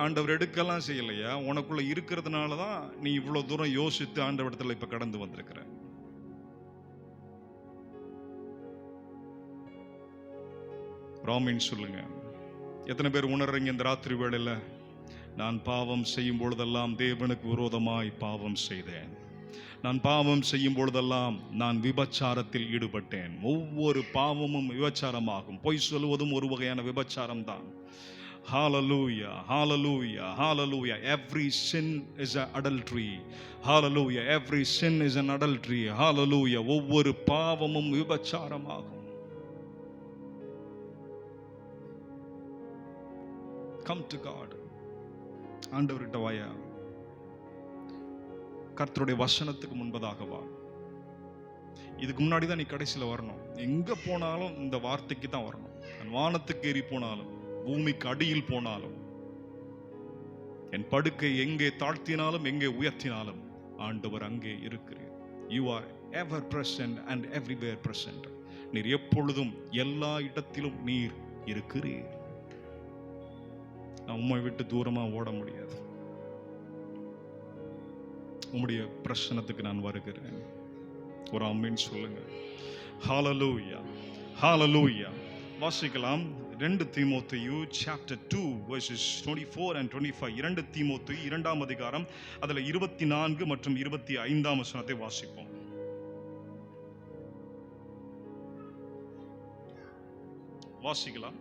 ஆண்டவர் எடுக்கலாம் செய்யலையா, உனக்குள்ள இருக்கிறதுனால தான் நீ இவ்வளவு தூரம் யோசித்து ஆண்டவரிடத்துல இப்ப கடந்து வந்திருக்கிற. ராமீன் சொல்லுங்க. எத்தனை பேர் உணர்றீங்க இந்த ராத்திரி வேளையில, நான் பாவம் செய்யும் பொழுதெல்லாம் தேவனுக்கு விரோதமாய் பாவம் செய்தேன், நான் பாவம் செய்யும் பொழுதெல்லாம் நான் விபச்சாரத்தில் ஈடுபட்டேன். ஒவ்வொரு பாவமும் விபச்சாரமாகும். பொய் சொல்லுவதும் ஒரு வகையான விபச்சாரம் தான். Hallelujah, hallelujah, hallelujah. Every sin is an adultery. Hallelujah. Every sin is an adultery. Hallelujah. ஒவ்வொரு பாவமும் விபச்சாரமாகும். Come to God. ஆண்டவர்கிட்ட வாயா, கர்த்தருடைய வசனத்துக்கு முன்பதாக வா. இதுக்கு முன்னாடி தான் நீ கடைசியில் வரணும். எங்க போனாலும் இந்த வார்த்தைக்கு தான் வரணும். வானத்துக்கு ஏறி போனாலும், பூமிக்கு அடியில் போனாலும், என் படுக்கை எங்கே தாழ்த்தினாலும் எங்கே உயர்த்தினாலும் ஆண்டவர் அங்கே இருக்கிறீர். You are ever present and everywhere present. நீர் எப்பொழுதும் எல்லா இடத்திலும் நீர் இருக்கிறீர். நான் உம்மை விட்டு தூரமா ஓட முடியாது. உம்முடைய பிரசன்னத்துக்கு நான் வருகிறேன். ஒரு ஆமென் சொல்லுங்க. ஹல்லேலூயா, ஹல்லேலூயா. வாசிக்கலாம் 2 தீமோத்தேயு chapter 2 verses 24 and 25. 2 தீமோத்தேயு 2ஆம் அதிகாரம் அதுல 24 மற்றும் 25ஆம் வசனத்தை வாசிப்போம். வாசிக்கலாம்.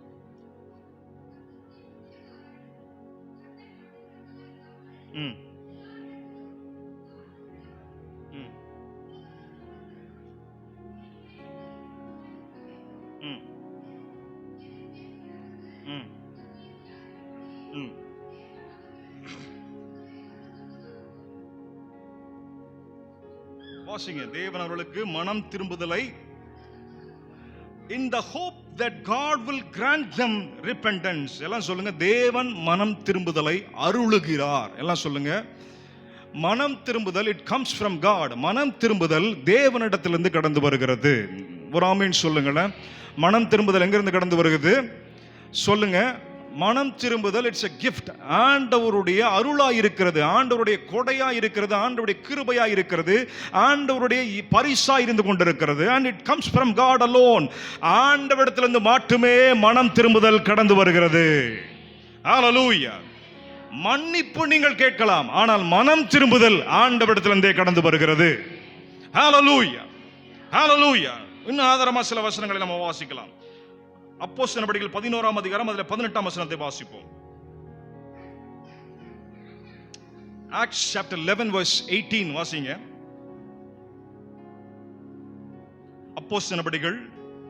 வாசிங்க. தேவன் அவர்களுக்கு மனம் திரும்புதலை, in the hope that God will grant them repentance. எல்லாம் சொல்லுங்க. தேவன் மனம் திரும்புதலை அருளுகிறார். எல்லாம் சொல்லுங்க. மனம் திரும்புதல் இட் கம்ஸ் ஃப்ரம் காட். மனம் திரும்புதல் தேவனிடத்திலிருந்து கடந்து வருகிறது. ஒரு ஆமீன் சொல்லுங்களேன். மனம் திரும்புதல் எங்கிருந்து கடந்து வருகிறது சொல்லுங்க. மனம் திரும்புதல் இட்ஸ் a gift. ஆண்டவருடைய அருளாய் இருக்கிறது, ஆண்டவருடைய கொடையாய் இருக்கிறது, ஆண்டவருடைய கிருபையாய் இருக்கிறது, ஆண்டவருடைய பரிசாய் இருந்து கொண்டிருக்கிறது. and it comes from God alone. ஆண்டவரிடத்திலிருந்து மட்டுமே மனம் திரும்புதல் கடந்து வருகிறது. ஹalleluya. மன்னிப்பு நீங்கள் கேட்கலாம், ஆனால் மனம் திரும்புதல் ஆண்டவரிடத்திலிருந்தே கடந்து வருகிறது. ஹalleluya, ஹalleluya. இன்னும் ஆதாரமா சில வசனங்களை நம்ம வாசிக்கலாம். அப்போஸ்தலர் நடபடிகள் 11ஆம் அதிகாரம் அதிலே 18ஆம் வசனத்தை வாசிப்போம். Acts chapter 11 verse 18 வாசிங்க. அப்போஸ்தலர் நடபடிகள்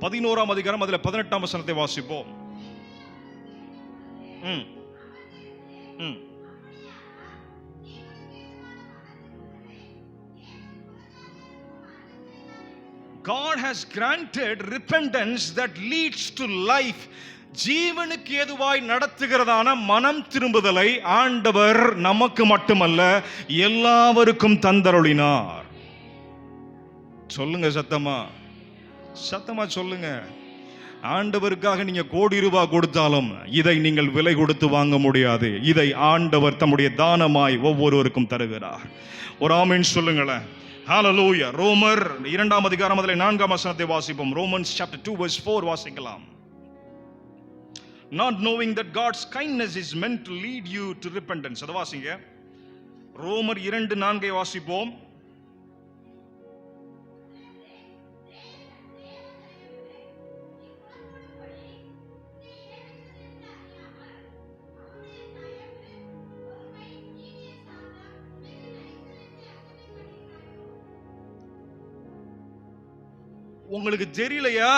11ஆம் அதிகாரம் அதிலே 18ஆம் வசனத்தை வாசிப்போம். God has granted repentance that leads to life. ஜீவனுக்கு ஏதுவாய் நடத்துகிறதான மனம் திரும்புதலை ஆண்டவர் நமக்கு மட்டுமல்ல எல்லாருக்கும் தந்தருளினார். சொல்லுங்க சத்தமா, சத்தமா சொல்லுங்க. ஆண்டவருக்காக நீங்க கோடி ரூபாய் கொடுத்தாலும் இதை நீங்கள் விலை கொடுத்து வாங்க முடியாது. இதை ஆண்டவர் தம்முடைய தானமாய் ஒவ்வொருவருக்கும் தருகிறார். ஒரு ஆமீன் சொல்லுங்களேன். ஹalleluya. ரோமர் 2ஆம் அதிகாரம் அதிலே 4ஆம் வசனத்தை வாசிப்போம். Romans chapter 2 verse 4 வாசிக்கலாம். Not knowing that God's kindness is meant to lead you to repentance. அத வாசிங்க. ரோமர் 2:4 வாசிப்போம். உங்களுக்கு தெரியலையா,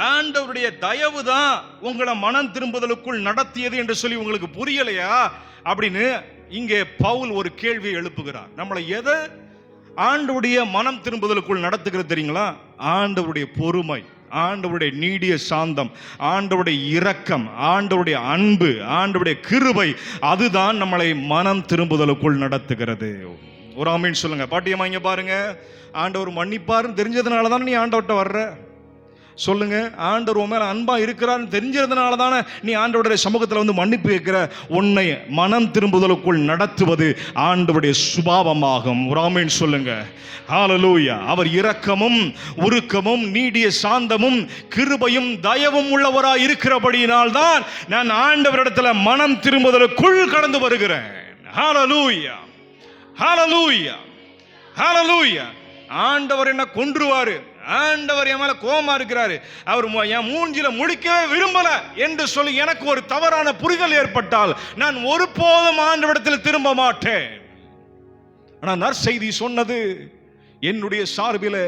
ஆண்டவருடைய தயவு தான் உங்களை மனம் திரும்புதலுக்குள் நடத்தியது என்று சொல்லி உங்களுக்கு புரியலையா அப்படின்னு இங்கே பவுல் ஒரு கேள்வியை எழுப்புகிறார். நம்மளை எதை ஆண்டவருடைய மனம் திரும்புதலுக்குள் நடத்துகிறது தெரியுங்களா? ஆண்டவருடைய பொறுமை, ஆண்டவருடைய நீடிய சாந்தம், ஆண்டவருடைய இரக்கம், ஆண்டவருடைய அன்பு, ஆண்டவருடைய கிருபை, அதுதான் நம்மளை மனம் திரும்புதலுக்குள் நடத்துகிறது. ஒரு ஆமீன் சொல்லுங்க. பாட்டியம்மா இங்க பாருங்க, ஆண்டவர் மன்னிப்பாருன்னு தெரிஞ்சதுனால தானே நீ ஆண்டவர்கிட்ட வர்ற. சொல்லுங்க. ஆண்டவர் உன் மேல அன்பா இருக்கிறான்னு தெரிஞ்சதுனால தானே நீ ஆண்டவருடைய சமூகத்தில் வந்து மன்னிப்பு கேட்கிற. உன்னை மனம் திரும்புதலுக்குள் நடத்துவது ஆண்டவருடைய சுபாவமாகும். ஒரு ஆமீன் சொல்லுங்க. ஹalleluya. அவர் இரக்கமும் உருக்கமும் நீடிய சாந்தமும் கிருபையும் தயவும் உள்ளவராய் இருக்கிறபடியினால் தான் நான் ஆண்டவரிடத்துல மனம் திரும்புதலுக்குள் கடந்து வருகிறேன். ஹalleluya, ஹalleluya, ஹalleluya. ஆண்டவர் என்ன கொன்றுவாரு, ஆண்டவர் என் மேல கோபமா இருக்கிறாரு, அவர் என் மூஞ்சில முழிக்கவே விரும்பல என்று சொல்லி எனக்கு ஒரு தவறான புரிதல் ஏற்பட்டால் நான் ஒருபோதும் ஆண்டவரிடத்தில் திரும்ப மாட்டேன். ஆனா நற்செய்தி சொன்னது, என்னுடைய சார்பில்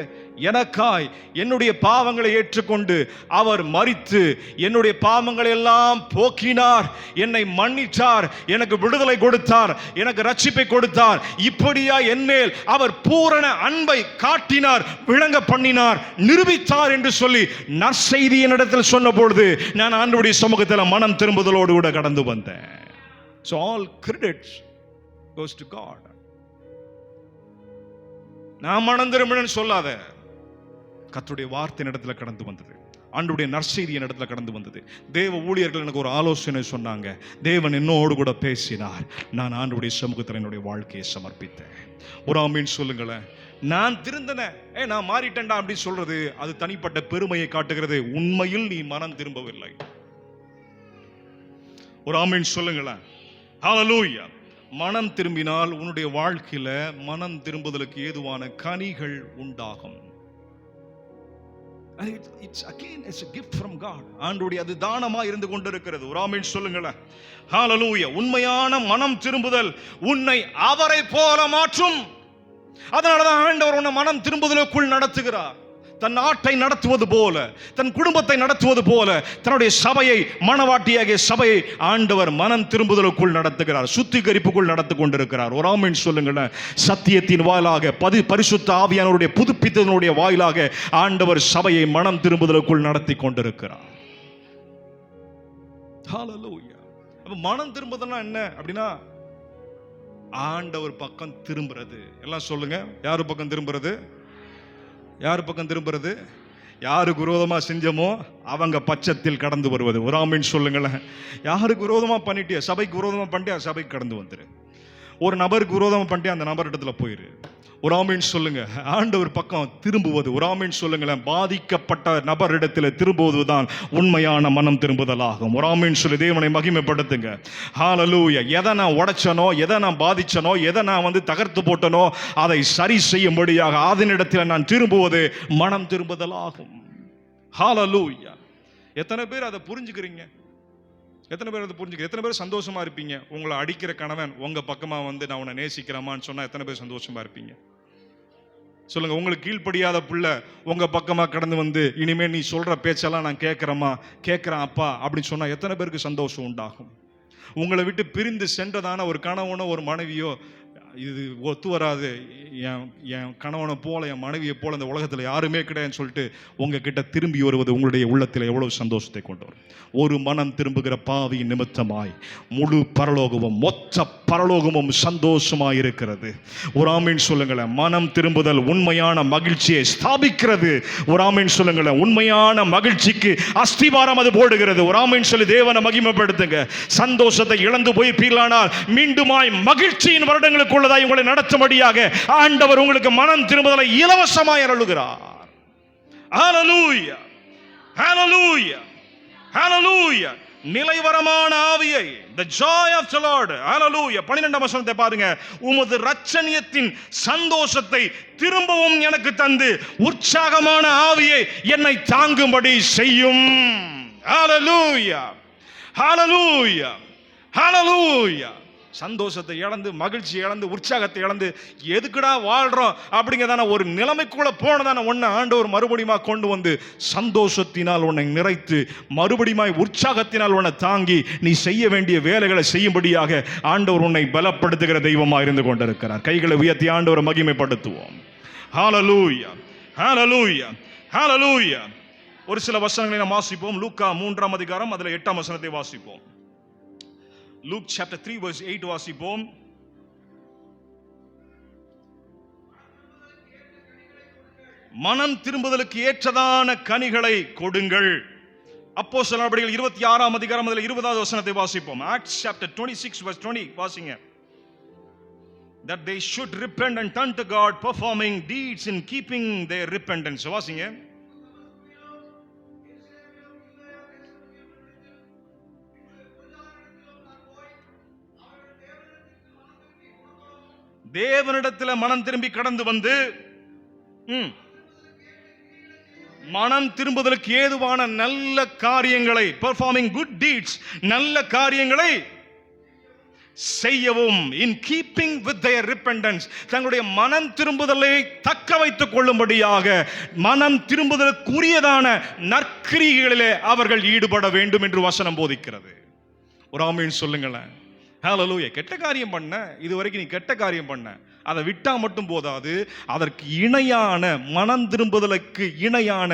எனக்காய் என்னுடைய பாவங்களை ஏற்றுக்கொண்டு அவர் மரித்து என்னுடைய பாவங்களை எல்லாம் போக்கினார், என்னை மன்னித்தார், எனக்கு விடுதலை கொடுத்தார், எனக்கு ரட்சிப்பை கொடுத்தார். இப்படியா என்மேல் அவர் பூரண அன்பை காட்டினார், விளங்க பண்ணினார், நிரூபித்தார் என்று சொல்லி நற்செய்தி என்னிடத்தில் சொன்ன பொழுது நான் ஆண்டவருடைய சமூகத்தில் மனம் திரும்புதலோடு கூட கடந்து வந்தேன். So all credit goes to God. நான் மனம் திரும்பினேன்னு சொல்லாத. கர்த்தருடைய வார்த்தை இடத்துல கடந்து வந்தது, ஆண்டவருடைய நற்செய்தி இடத்துல கடந்து வந்தது. தேவ ஊழியர்கள் எனக்கு ஒரு ஆலோசனை சொன்னாங்க, தேவன் என்னோடு கூட பேசினார், நான் ஆண்டவருடைய சமூகத்தில் என்னுடைய வாழ்க்கையை சமர்ப்பித்தேன். ஒரு ஆமீன் சொல்லுங்களேன். நான் திருந்தனேன், நான் மாறிட்டேன்டா அப்படி சொல்றது அது தனிப்பட்ட பெருமையை காட்டுகிறது. உண்மையில் நீ மனம் திரும்பவில்லை. ஒரு ஆமீன் சொல்லுங்களேன். ஹalleluya. மனம் திரும்பினால் உன்னுடைய வாழ்க்கையில மனம் திரும்புதலுக்கு ஏதுவான கனிகள் உண்டாகும். It's a gift from God. ஆண்டவருடைய அது தானமா இருந்து கொண்டிருக்கிறது. ஒரு ஆமென் சொல்லுங்களேன். ஹalleluya. உண்மையான மனம் திரும்புதல் உன்னை அவரை போல மாற்றும். அதனாலதான் ஆண்டவர் உன்னை மனம் திரும்புதலுக்குள் நடத்துகிறார். தன் நாட்டை நடத்துவது போல, தன் குடும்பத்தை நடத்துவது போல தன்னுடைய சபையை, மனவாட்டியாகிய சபையை ஆண்டவர் மனம் திரும்புதலுக்குள் நடத்துகிறார், சுத்திகரிப்புக்குள் நடத்தி கொண்டிருக்கிறார். ஒரு ஆமென் சொல்லுங்களேன். சத்தியத்தின் வாயிலாக, பரிசுத்த ஆவியானவருடைய புதுப்பித்தனுடைய வாயிலாக ஆண்டவர் சபையை மனம் திரும்புதலுக்குள் நடத்தி கொண்டிருக்கிறார். ஹalleluya. அப்ப மனம் திரும்புதல்னா என்ன அப்படின்னா, ஆண்டவர் பக்கம் திரும்புறது. எல்லாம் சொல்லுங்க, யாரு பக்கம் திரும்புறது? யாரு பக்கம் திரும்புறது? யாருக்கு விரோதமா செஞ்சமோ அவங்க பட்சத்தில் கடந்து வருவது. ஒரு ஆமீன் சொல்லுங்களேன். யாருக்கு விரோதமா பண்ணிட்டியா, சபைக்கு விரோதமா பண்ணிட்டியா, சபைக்கு கடந்து வந்துரு. ஒரு நபருக்கு விரோதமா பண்ணிட்டியா, அந்த நபர் இடத்துல போயிரு. ஒரு ஆமீன் சொல்லுங்க. ஆண்டவர் பக்கம் திரும்புவது. ஒரு ஆமீன் சொல்லுங்களேன். பாதிக்கப்பட்ட நபரிடத்தில் திரும்புவதுதான் உண்மையான மனம் திரும்புதல் ஆகும். ஒரு ஆமீன் சொல்லி தேவனை மகிமைப்படுத்துங்க. ஹல்லேலூயா. எதை நான் உடைச்சனோ, எதை நான் பாதிச்சனோ, எதை நான் தகர்த்து போட்டனோ, அதை சரி செய்யும்படியாக அதனிடத்தில் நான் திரும்புவது மனம் திரும்புதல் ஆகும். ஹல்லேலூயா. எத்தனை பேர் அதை புரிஞ்சுக்கிறீங்க? எத்தனை பேர் அதை புரிஞ்சுக்க? எத்தனை பேர் சந்தோஷமா இருப்பீங்க? உங்களை அடிக்கிற கணவன் உங்க பக்கமா நான் உன்னை நேசிக்கிறேமான்னு சொன்னா எத்தனை பேர் சந்தோஷமா இருப்பீங்க? சொல்லுங்க. உங்களுக்கு கீழ்ப்படியாத பிள்ளை உங்க பக்கமா கடந்து இனிமே நீ சொல்ற பேச்செல்லாம் நான் கேட்கிறேன் அப்பா அப்படின்னு சொன்னா எத்தனை பேருக்கு சந்தோஷம் உண்டாகும்? உங்களை விட்டு பிரிந்து சென்றதான ஒரு கணவனோ ஒரு மனைவியோ, இது ஒத்து வராது, என் கணவனை போல என் மனைவியை போல இந்த உலகத்தில் யாருமே கிடையாதுன்னு சொல்லிட்டு உங்ககிட்ட திரும்பி வருவது உங்களுடைய உள்ளத்தில் எவ்வளவு சந்தோஷத்தை கொண்டு வரும். ஒரு மனம் திரும்புகிற பாவியின் நிமித்தமாய் முழு பரலோகமும் மொத்த பரலோகமும் சந்தோஷமாய் இருக்கிறது. ஒரு ஆமீன் சொல்லுங்களேன். மனம் திரும்புதல் உண்மையான மகிழ்ச்சியை ஸ்தாபிக்கிறது. ஒரு ஆமீன் சொல்லுங்களேன். உண்மையான மகிழ்ச்சிக்கு அஸ்திவாரம் அது போடுகிறது. ஒரு ஆமீன் சொல்லி தேவனை மகிமைப்படுத்துங்க. சந்தோஷத்தை இழந்து போயிருப்பீர்களானால் மீண்டுமாய் மகிழ்ச்சியின் வருடங்களுக்கு உங்களை நடத்தும்படியாக ஆண்டவர் உங்களுக்கு மனம் திரும்புதலை இலவசமாய் அருளுகிறார். ஹல்லேலூயா, ஹல்லேலூயா, ஹல்லேலூயா. நிலைவரமான ஆவியை, the joy of the Lord. ஹல்லேலூயா. 12ஆம் வசனத்தை பாருங்க. உமது இரட்சணியத்தின் சந்தோஷத்தை திரும்பவும் எனக்கு தந்து உற்சாகமான ஆவியை என்னை தாங்கும்படி செய்யும். ஹல்லேலூயா, ஹல்லேலூயா, ஹல்லேலூயா. சந்தோஷத்தை இழந்து, மகிழ்ச்சி இழந்து, உற்சாகத்தை இழந்து எதுக்குடா வாழ்றோம் அப்படிங்கிறதான ஒரு நிலைமைக்குள்ள போனதான ஒன்றை ஆண்டவர் மறுபடியும் கொண்டு சந்தோஷத்தினால் உன்னை நிறைத்து மறுபடியும் உற்சாகத்தினால் உன்னை தாங்கி நீ செய்ய வேண்டிய வேலைகளை செய்யும்படியாக ஆண்டவர் உன்னை பலப்படுத்துகிற தெய்வமாக இருந்து கொண்டிருக்கிறார். கைகளை உயர்த்தி ஆண்டவரை மகிமைப்படுத்துவோம். ஹல்லேலூயா, ஹல்லேலூயா, ஹல்லேலூயா. ஒரு சில வசனங்களை நாம் வாசிப்போம். லூக்கா 3ஆம் அதிகாரம் அதில் 8ஆம் வசனத்தை வாசிப்போம். Luke chapter 3 verse 8 வாசிப்போம். மனம் திரும்புதலுக்கு ஏற்றதான கனிகளை கொடுங்கள். அப்போஸ்தலர் நடபடிகள் 26ஆம் அதிகாரம் அதில் 20வது வசனத்தை வாசிப்போம். Acts chapter 26 verse 20 வாசிங்க. That they should repent and turn to God, performing deeds in keeping their repentance. வாசிங்க. தேவனிடத்தில் மனம் திரும்பி கடந்து வந்து மனம் திரும்புதலுக்கு ஏதுவான நல்ல காரியங்களை, performing good deeds, நல்ல காரியங்களை செய்யவும், in keeping with their repentance, தங்களுடைய மனம் திரும்புதலை தக்க வைத்துக் கொள்ளும்படியாக மனம் திரும்புதலுக்குரியதான நற்கிரியைகளிலே அவர்கள் ஈடுபட வேண்டும் என்று வசனம் போதிக்கிறது. ஒரு ஆமீன் சொல்லுங்களேன். ஹல்லேலூயா. கெட்ட காரியம் பண்ண, இதுவரைக்கும் நீ கெட்ட காரியம் பண்ண, அதை விட்டா மட்டும் போதாது, அதற்கு இணையான மனம் திரும்புதலுக்கு இணையான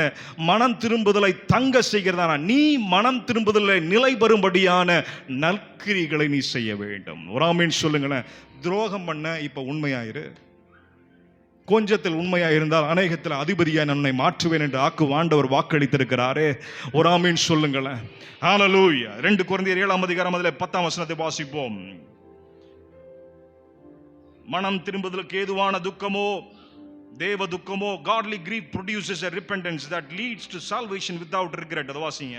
மனம் திரும்புதலை தங்க செய்கிறதான நீ மனம் திரும்புதலை நிலை பெறும்படியான நற்கிரிகளை நீ செய்ய வேண்டும். ஒரு ஆமீன் சொல்லுங்களேன். துரோகம் பண்ண இப்ப உண்மையாயிரு. கொஞ்சத்தில் உண்மையா இருந்தால் அநேகத்தில் அதிபதியாய் நன்னை மாற்றுவேன் என்று ஆண்டவர் வாக்களித்திருக்கிறாரே. ஒரு ஆமீன் சொல்லுங்களேன். ஹல்லேலூயா. 2 கொரிந்தியர் 7ஆம் அதிகாரம் அதில் 10ஆம் வசனத்தை வாசிப்போம். மனம் திரும்புதலுக்கு ஏதுவான துக்கமோ தேவ துக்கமோ, godly grief produces a repentance that leads to salvation without regret. அது வாசிங்க.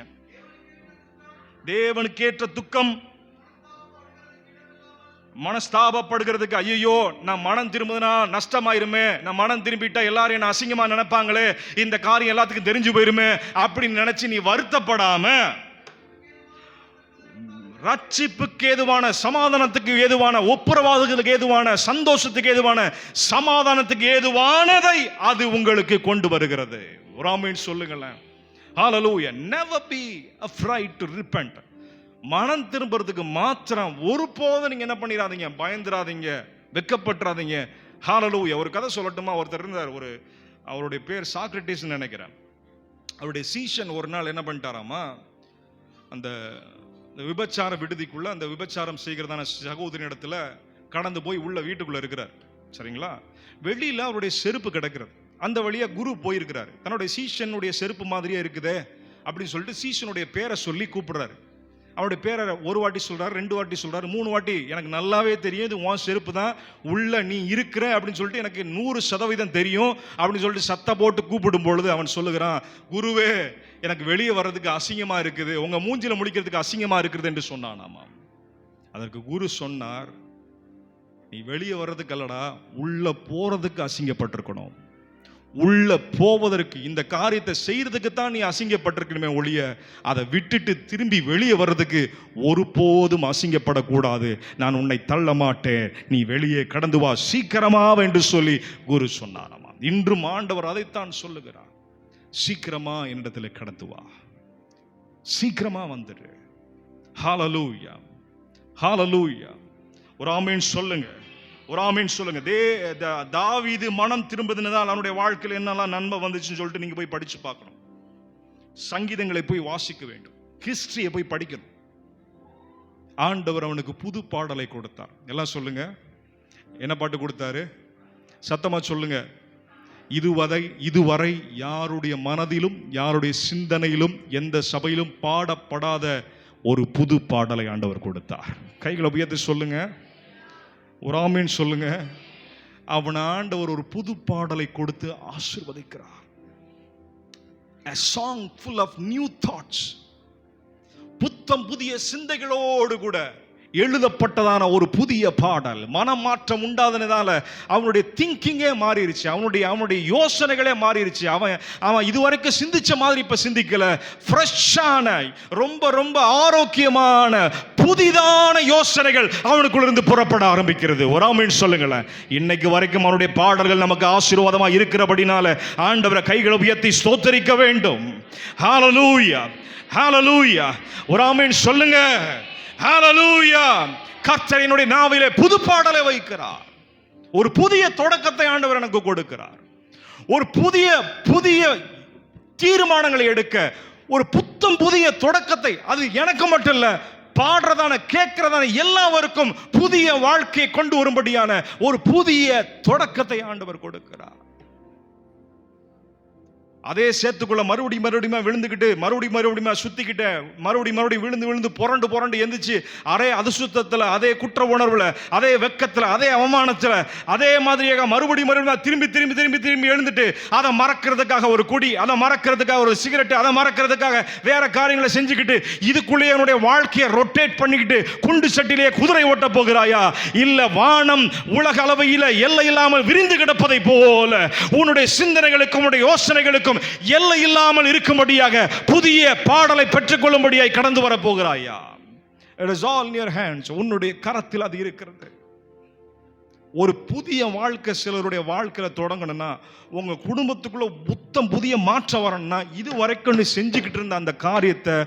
தேவனுக்கு ஏற்ற துக்கம் மனஸ்தாபப்படுகிறதுக்கு, ஐயோ நான் மனம் திரும்புதுனா நஷ்டமாயிருமே, நான் மனம் திரும்பிட்டா எல்லாரும் என்ன அசிங்கமா நினைப்பாங்களே, இந்த காரியம் எல்லாத்துக்கும் தெரிஞ்சு போயிருமே அப்படின்னு நினைச்சு நீ வருத்தப்படாம ரட்சிப்புக்கு ஏதுவான, சமாதானத்துக்கு ஏதுவான, ஒப்புரவாதத்துக்கு ஏதுவான, சந்தோஷத்துக்கு ஏதுவான, சமாதானத்துக்கு ஏதுவானதை அது உங்களுக்கு கொண்டு வருகிறது. ஒரு ஆமீன் சொல்லுங்களேன். ஹல்லேலூயா. Never be afraid to repent. மனம் திரும்புறதுக்கு மாத்திரம் ஒருபோதும் நீங்க என்ன பண்ணிடாதீங்க, பயந்துராதீங்க, வெக்கப்பட்டுறாதீங்க. ஹல்லேலூயா. ஒரு கதை சொல்லட்டுமா? ஒருத்தர் இருந்தார், அவருடைய பேர் சாக்ரட்டிஸ் நினைக்கிறேன். அவருடைய சீஷன் ஒரு நாள் என்ன பண்ணிட்டாராமா, அந்த விபச்சார விடுதிக்குள்ள அந்த விபச்சாரம் செய்கிறதான சகோதரி இடத்துல கடந்து போய் உள்ள வீட்டுக்குள்ள இருக்கிறார். சரிங்களா? வெளியில அவருடைய செருப்பு கிடக்கிறது. அந்த வழியா குரு போயிருக்கிறாரு. தன்னுடைய சீஷனுடைய செருப்பு மாதிரியே இருக்குதே அப்படின்னு சொல்லிட்டு சீஷனுடைய பேரை சொல்லி கூப்பிடுறாரு. அவருடைய பேரை ஒரு வாட்டி சொல்றாரு, 2 வாட்டி சொல்றாரு, 3 வாட்டி. எனக்கு நல்லாவே தெரியும் இது உன் செருப்பு தான், உள்ள நீ இருக்கிற அப்படின்னு சொல்லிட்டு எனக்கு 100% தெரியும் அப்படின்னு சொல்லிட்டு சத்த போட்டு கூப்பிடும் பொழுது அவன் சொல்லுகிறான், குருவே எனக்கு வெளியே வர்றதுக்கு அசிங்கமா இருக்குது, உங்க மூஞ்சில முடிக்கிறதுக்கு அசிங்கமா இருக்குது என்று சொன்னானாமா. அதற்கு குரு சொன்னார், நீ வெளியே வர்றதுக்கு அல்லடா, உள்ள போறதுக்கு அசிங்கப்பட்டிருக்கணும். உள்ள போவதற்கு, இந்த காரியத்தை செய்யறதுக்கு தான் நீ அசிங்கப்பட்டிருக்கணுமே ஒழிய அதை விட்டுட்டு திரும்பி வெளியே வர்றதுக்கு ஒருபோதும் அசிங்கப்படக்கூடாது. நான் உன்னை தள்ள மாட்டேன், நீ வெளியே கடந்து வா சீக்கிரமா என்று சொல்லி குரு சொன்னாராமா. இன்றும் ஆண்டவர் அதைத்தான் சொல்லுகிறார். சீக்கிரமா என்னிடத்தில் கடந்து வா, சீக்கிரமா வந்துடு. ஹல்லேலூயா, ஹல்லேலூயா. ஒரு ஆமென் சொல்லுங்க, ஒரு ஆமென் சொல்லுங்க. தாவீது மனம் திரும்புதுனால அவனுடைய வாழ்க்கையில் என்னெல்லாம் நன்மை வந்துச்சுன்னு சொல்லிட்டு நீங்க போய் படிச்சு பார்க்கணும். சங்கீதங்களை போய் வாசிக்க வேண்டும், ஹிஸ்டரியை போய் படிக்கணும். ஆண்டவர் அவனுக்கு புது பாடலை கொடுத்தார். எல்லாம் சொல்லுங்க, என்ன பாட்டு கொடுத்தாரு? சத்தமா சொல்லுங்க. இதுவரை யாருடைய மனதிலும் யாருடைய சிந்தனையிலும் எந்த சபையிலும் பாடப்படாத ஒரு புது பாடலை ஆண்டவர் கொடுத்தார். கைகளை உயர்த்தி சொல்லுங்க, ஒரு ஆமென் சொல்லுங்க. அவன் ஆண்டவர் ஒரு புது பாடலை கொடுத்து ஆசீர்வதிக்கிறார். A song full of new thoughts. புத்தம் புதிய சிந்தைகளோடு கூட எழுதப்பட்டதான ஒரு புதிய பாடல். மனமாற்றம் உண்டாதனால அவனுடைய திங்கிங்கே மாறிடுச்சு, அவனுடைய யோசனைகளே மாறிடுச்சு. அவன் இதுவரைக்கும் சிந்திச்ச மாதிரி இப்ப சிந்திக்கல. ஃப்ரெஷ்ஷான, ரொம்ப ரொம்ப ஆரோக்கியமான புதிதான யோசனைகள் அவனுக்குள்ள இருந்து புறப்பட ஆரம்பிக்கிறது. ஒரு ஆமென் சொல்லுங்களேன். இன்னைக்கு வரைக்கும் அவனுடைய பாடல்கள் நமக்கு ஆசீர்வாதமா இருக்கிறபடினால ஆண்டவரை கைகளை உயர்த்தி ஸ்தோத்திரிக்க வேண்டும். ஹல்லேலூயா, ஹல்லேலூயா. ஒரு ஆமென் சொல்லுங்க. ஹல்லேலூயா. கர்த்தர் என்னுடைய நாவிலே புது பாடலை வைக்கிறார். ஒரு புதிய தொடக்கத்தை ஆண்டவர் எனக்கு கொடுக்கிறார். ஒரு புதிய தீர்மானங்களை எடுக்க, ஒரு புத்தம் புதிய தொடக்கத்தை, அது எனக்கு மட்டும் இல்ல, பாடுறதான கேட்கிறதான எல்லாருக்கும் புதிய வாழ்க்கையை கொண்டு வரும்படியான ஒரு புதிய தொடக்கத்தை ஆண்டவர் கொடுக்கிறார். அதே சேத்துக்குள்ள மறுபடியும் விழுந்துக்கிட்டு மறுபடியும் சுத்திக்கிட்ட மறுபடியும் விழுந்து புரண்டு எந்திரிச்சு அதே அதுசுத்தத்தில், அதே குற்ற உணர்வுல, அதே வெக்கத்தில், அதே அவமானத்தில், அதே மாதிரியாக மறுபடியும் திரும்பி எழுந்துட்டு அதை மறக்கிறதுக்காக ஒரு குடி, அதை மறக்கிறதுக்காக ஒரு சிகரெட், அதை மறக்கிறதுக்காக வேற காரியங்களை செஞ்சுக்கிட்டு இதுக்குள்ளேயே என்னுடைய வாழ்க்கையை ரொட்டேட் பண்ணிக்கிட்டு குண்டு சட்டிலேயே குதிரை ஓட்ட போகிறாயா? இல்ல வானம் உலக அளவையில் எல்லை இல்லாமல் விரிந்து கிடப்பதை போல உன்னுடைய சிந்தனைகளுக்கும் உன்னுடைய யோசனைகளுக்கும் எல்லை இல்லாமல் இருக்கும்படியாக புதிய பாடலை பெற்றுக்கொள்ளும்படியாய் கடந்து வர போகிறாயா? It is all in your hands. உன்னுடைய கரத்தில் அது இருக்கிறது. ஒரு புதிய வாழ்க்கை சிலருடைய வாழ்க்கையில தொடங்கணும்னா, உங்க குடும்பத்துக்குள்ள புத்தம் புதிய மாற்றம் வரணும்னா, இது வரைக்கும் நீ செஞ்சுக்கிட்டு இருந்த அந்த காரியத்தை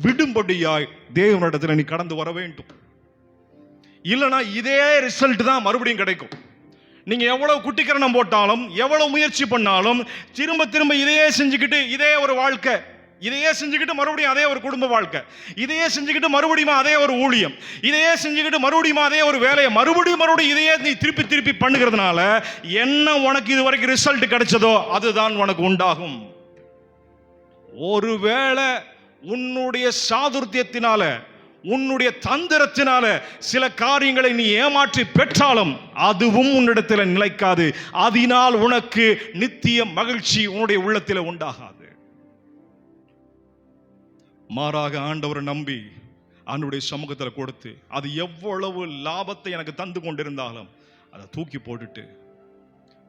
விடும்படியாய் தேவனிடத்தில் நீ கடந்து வர வேண்டும். இல்லைன்னா இதே ரிசல்ட் தான் மறுபடியும் கிடைக்கும். நீங்க எவ்வளவு குட்டிக்கரணம் போட்டாலும், எவ்வளவு முயற்சி பண்ணாலும், திரும்ப இதையே செஞ்சுக்கிட்டு, இதே ஒரு வாழ்க்கை, இதையே செஞ்சுக்கிட்டு மறுபடியும் அதே ஒரு குடும்ப வாழ்க்கை, இதையே செஞ்சுக்கிட்டு மறுபடியும் அதே ஒரு ஊழியம், இதையே செஞ்சுக்கிட்டு மறுபடியும் அதே ஒரு வேலையை மறுபடியும் இதையே நீ திருப்பி பண்ணுகிறதுனால என்ன உனக்கு இது வரைக்கும் ரிசல்ட் கிடைச்சதோ அதுதான் உனக்கு உண்டாகும். ஒருவேளை உன்னுடைய சாதுர்த்தியத்தினால, உன்னுடைய தந்திரத்தினால சில காரியங்களை நீ ஏமாற்றி பெற்றாலும் அதுவும் உன்னிடத்தில் நிலைக்காது. அதனால் உனக்கு நித்திய மகிழ்ச்சி உன்னுடைய உள்ளத்தில் உண்டாகாது. மாறாக ஆண்டவரை நம்பி அவனுடைய சமூகத்தில் கொடுத்து, அது எவ்வளவு லாபத்தை எனக்கு தந்து கொண்டிருந்தாலும் அதை தூக்கி போட்டுட்டு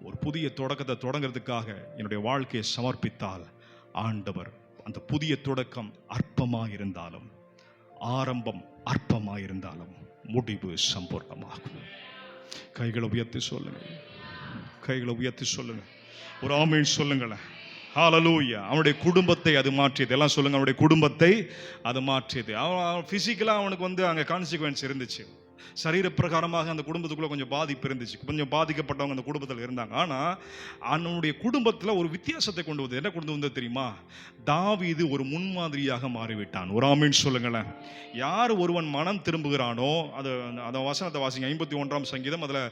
ஒரு புதிய தொடக்கத்தை தொடங்கிறதுக்காக என்னுடைய வாழ்க்கையை சமர்ப்பித்தால் ஆண்டவர் அந்த புதிய தொடக்கம் அற்பமாக இருந்தாலும், ஆரம்பம் அற்பமாயிருந்தாலும் முடிவு சம்பூர்ணமாகும். கைகளை உயர்த்தி சொல்லுங்க, கைகளை உயர்த்தி சொல்லுங்க, ஒரு ஆமென் சொல்லுங்களேன். ஹல்லேலூயா. அவனுடைய குடும்பத்தை அது மாற்றியது. எல்லாம் சொல்லுங்க, அவனுடைய குடும்பத்தை அது மாற்றியது. அவன் பிசிக்கலா அவனுக்கு அங்கே கான்சிக்வன்ஸ் இருந்துச்சு. சரீர பிரகாரமாக அந்த குடும்பத்துக்குள்ள கொஞ்சம் பாதிப்பு இருந்துச்சு, கொஞ்சம் பாதிக்கப்பட்டவங்க அந்த குடும்பத்தில் இருந்தாங்க. ஆனால் அவனுடைய குடும்பத்தில் ஒரு வித்தியாசத்தை கொண்டு வந்து என்ன கொண்டு வந்தது தெரியுமா? தாவீது ஒரு முன்மாதிரியாக மாறிவிட்டான். ஒரு ஆமீன் சொல்லுங்களேன். யார் ஒருவன் மனம் திரும்புகிறானோ, அது அந்த வசனத்தை வாசிங்க, 51ஆம் சங்கீதம். அதில்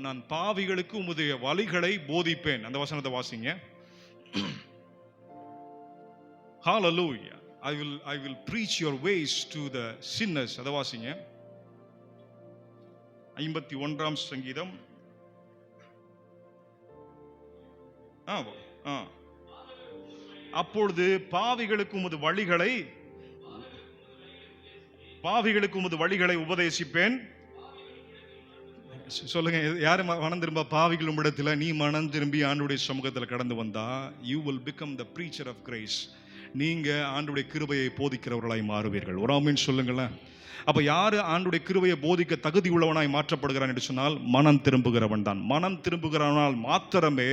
நான் பாவிகளுக்கு உமது வழிகளை போதிப்பேன். அந்த வசனத்தை வாசிங்க. Hallelujah. I will preach your ways to the sinners. அத வாசிங்க. 51ஆம் சங்கீதம். அப்பொழுது பாவிகளுக்கு உமது வழிகளை உபதேசிப்பேன். சொல்லுங்க, யாரு மனம் திரும்ப? பாவிகள் உம்மிடத்தில் நீ மனம் திரும்பி ஆண்டவருடைய சமூகத்தில் கடந்து வந்தா, you will become the preacher of grace. நீங்க ஆண்டவருடைய கிருபையை போதிக்கிறவர்களாய் மாறுவீர்கள். ஒரு ஆமீன் சொல்லுங்களேன். அப்ப யாரு ஆண்டவருடைய கிருபையை போதிக்க தகுதி உள்ளவனாய் மாற்றப்படுகிறான் என்று சொன்னால் மனம் திரும்புகிறவன் தான். மனம் திரும்புகிறவனால் மாத்திரமே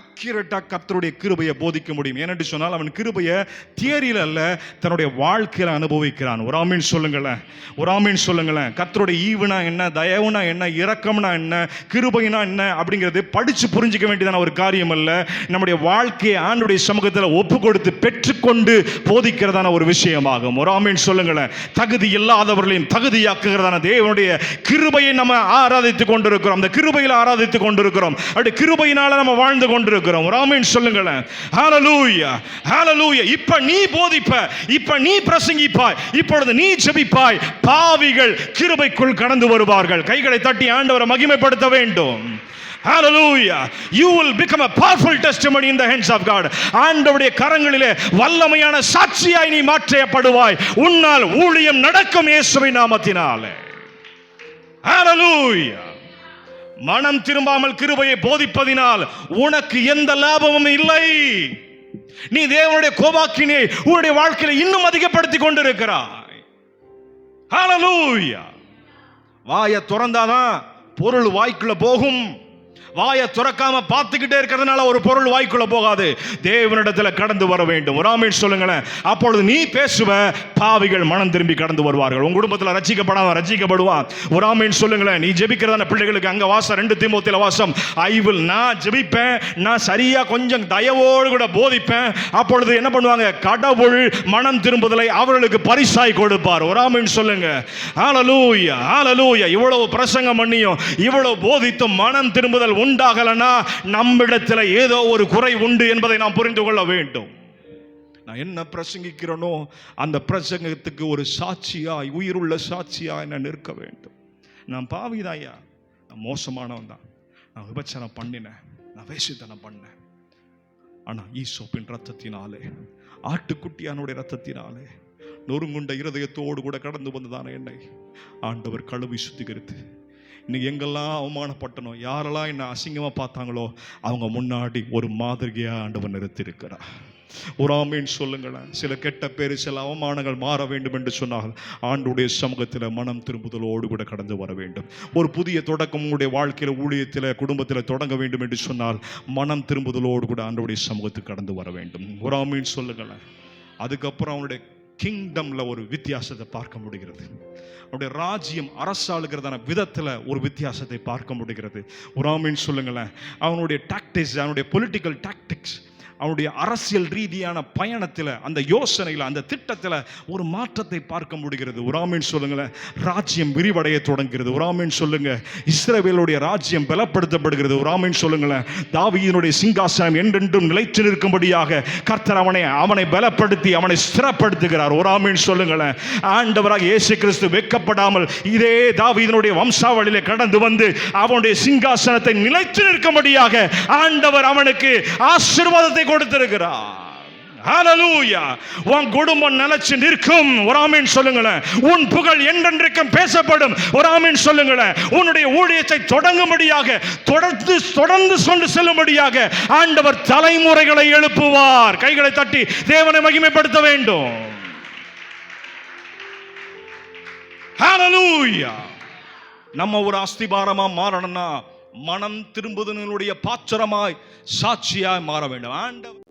அக்யூரேட்டா கர்த்தருடைய கிருபையை போதிக்க முடியும். ஏனென்று சொன்னால் அவன் கிருபையை தியரியில் அல்ல, தன்னுடைய வாழ்க்கையில் அனுபவிக்கிறான். ஒரு ஆமீன் சொல்லுங்களேன். ஒரு ஆமீன் சொல்லுங்களேன். கர்த்தருடைய ஈவுனா என்ன, தயவுனா என்ன, இரக்கம்னா என்ன, கிருபைனா என்ன அப்படிங்கிறது படிச்சு புரிஞ்சிக்க வேண்டியதான ஒரு காரியம் அல்ல. நம்முடைய வாழ்க்கையை ஆண்டவருடைய சமூகத்தில் ஒப்பு கொடுத்து பெற்றுக்கொண்டு போதிக்கிறதான ஒரு விஷயமாகும். ஒரு ஆமீன் சொல்லுங்களேன். தகுதி இல்லாதவர்களையும் தகுதியாக்குகிறதான தேவனுடைய கிருபையை நம்ம ஆராதித்துக் கொண்டிருக்கிறோம். அந்த கிருபையில் ஆராதித்துக் கொண்டிருக்கிறோம். அப்படி கிருபையினால நம்ம வாழ்ந்து கொண்டிருக்கிறோம். ஒரு ஆமென் சொல்லுங்களேன். ஹalleluya, ஹalleluya. இப்ப நீ போதிப்ப, இப்ப நீ பிரசங்கிப்பாய், இப்பொழுது நீ ஜெபிப்பாய், பாவிகள் கிருபைக்குள் கடந்து வருவார்கள். கைகளை தட்டி ஆண்டவரை மகிமைப்படுத்த வேண்டும். Hallelujah. You will become a powerful testimony in the hands of God. ஆண்டவருடைய கரங்களிலே வல்லமையான சாட்சியாய் நீ மாற்றப்படுவாய். உன்னால் ஊழியம் நடக்கும் இயேசுவின் நாமத்தினாலே. Hallelujah. மனம் திரும்பாமல் கிருபையை போதிப்பதினால் உனக்கு எந்த லாபமும் இல்லை. நீ தேவனுடைய கோபாக்கினை உன்னுடைய வாழ்க்கையில இன்னும் அதிகப்படுத்திக் கொண்டிருக்கிறாய். Hallelujah. வாயை திறந்தாதான் பொருள் வாய்க்குள்ள போகும். வாயை துறக்காம பார்த்துக்கிட்டே இருக்கிறதுனால ஒரு பொருள் வாய்க்குள்ள போகாது. தேவனிடத்தில் கடந்து வர வேண்டும். ஒரு ஆமென் சொல்லுங்களேன். அப்பொழுது நீ பேசுவ, பாவிகள் மனம் திரும்பி கடந்து வருவார்கள். உங்க குடும்பத்தில் ரட்சிக்கப்படுவான். ஒரு ஆமென் சொல்லுங்களேன். நீ ஜெபிக்கிறதான பிள்ளைகளுக்கு அங்க வாசம் 2 தீமோத்தேயுல வாசம், நான் ஜெபிப்பேன், நான் சரியா கொஞ்சம் தயவோடு கூட போதிப்பேன். அப்பொழுது என்ன பண்ணுவாங்க? கடவுள் மனம் திரும்புதலை அவர்களுக்கு பரிசாய் கொடுப்பார். ஒரு ஆமென் சொல்லுங்க. ஹalleluya, ஹalleluya. இவ்வளவு பிரசங்கம் பண்ணியும் இவ்வளவு போதித்தும் மனம் திரும்புதல் உண்டாகலனா நம்மிடத்தில் ஏதோ ஒரு குறை உண்டு என்பதை நாம் புரிந்து கொள்ள வேண்டும். நான் என்ன பிரசங்கிக்கிறேனோ அந்த பிரசங்கத்துக்கு ஒரு சாட்சியாய், உயிருள்ள சாட்சியாய் நான் நிற்க வேண்டும். நான் பாவிதாயா, நான் மோசமானவன் தான், நான் விபச்சாரம் பண்ணினேன், நான் வேசித்தனம் பண்ணேன். ஆனா ஈசோப்பின் ரத்தத்தினாலே, ஆட்டுக்குட்டியானுடைய ரத்தத்தினாலே நொறுங்குண்ட இருதயத்தோடு கூட கடந்து வந்ததான என்னை ஆண்டவர் கழுவி சுத்திகரித்து, இன்னைக்கு எங்கெல்லாம் அவமானப்பட்டனோ, யாரெல்லாம் என்னை அசிங்கமாக பார்த்தாங்களோ அவங்க முன்னாடி ஒரு மாதிரியாக ஆண்டவர் நிறுத்தியிருக்கிறார். ஒரு ஆமென் சொல்லுங்களேன். சில கெட்ட பேர், சில அவமானங்கள் மாற வேண்டும் என்று சொன்னால் ஆண்டுடைய சமூகத்தில் மனம் திரும்புதலோடு கூட கடந்து வர வேண்டும். ஒரு புதிய தொடக்கம் உங்களுடைய வாழ்க்கையில், ஊழியத்தில், குடும்பத்தில் தொடங்க வேண்டும் என்று சொன்னால் மனம் திரும்புதலோடு கூட ஆண்டுடைய சமூகத்துக்கு கடந்து வர வேண்டும். ஒரு ஆமென் சொல்லுங்களேன். அதுக்கப்புறம் அவனுடைய கிங்டம்ல ஒரு வித்தியாசத்தை பார்க்க முடிகிறது. அவனுடைய ராஜ்யம் அரசாளுகிறதான விதத்தில் ஒரு வித்தியாசத்தை பார்க்க முடிகிறது. ஒரு ஆமென் சொல்லுங்களேன். அவனுடைய டாக்டிக்ஸ், அவனுடைய பொலிட்டிக்கல் டாக்டிக்ஸ், அவனுடைய அரசியல் ரீதியான பயணத்தில், அந்த யோசனையில், அந்த திட்டத்தில் ஒரு மாற்றத்தை பார்க்க முடிகிறது. ஒரு ஆமென் சொல்லுங்களேன். ராஜ்யம் விரிவடைய தொடங்குகிறது. ஒரு ஆமென் சொல்லுங்க. இஸ்ரவேலுடைய ராஜ்யம் பலப்படுத்தப்படுகிறது. ஒரு ஆமென் சொல்லுங்களேன். தாவீதினுடைய சிங்காசனம் என்றென்றும் நிலைத்து நிற்கும்படியாக கர்த்தர் அவனை பலப்படுத்தி அவனை ஸ்திரப்படுத்துகிறார். ஒரு ஆமென் சொல்லுங்களேன். ஆண்டவராக இயேசு கிறிஸ்து வெட்கப்படாமல் இதே தாவீதினுடைய வம்சாவளியிலே கடந்து வந்து அவனுடைய சிங்காசனத்தை நிலைத்து நிற்கும்படியாக ஆண்டவர் அவனுக்கு ஆசீர்வாதத்தை கொடுத்திருக்கிறார். ஹalleluya. உன் குடும்பம் நிலைச்சு நிற்கும். ஒரு ஆமென் சொல்லுங்களேன். உன் புகழ் என்றென்றைக்கும் பேசப்படும். ஒரு ஆமென் சொல்லுங்களேன். உன்னுடைய ஊழியத்தை தொடங்கும்படியாக, தொடர்ந்து கொண்டு செல்லும்படியாக ஆண்டவர் தலைமுறைகளை எழுப்புவார். கைகளை தட்டி தேவனை மகிமைப்படுத்த வேண்டும். ஹalleluya. நம்ம ஒரு அஸ்திபாரமா மாறணும்னா மனம் திரும்புதலினுடைய பாத்திரமாய், சாட்சியாய் மாற வேண்டும். ஆண்டவர்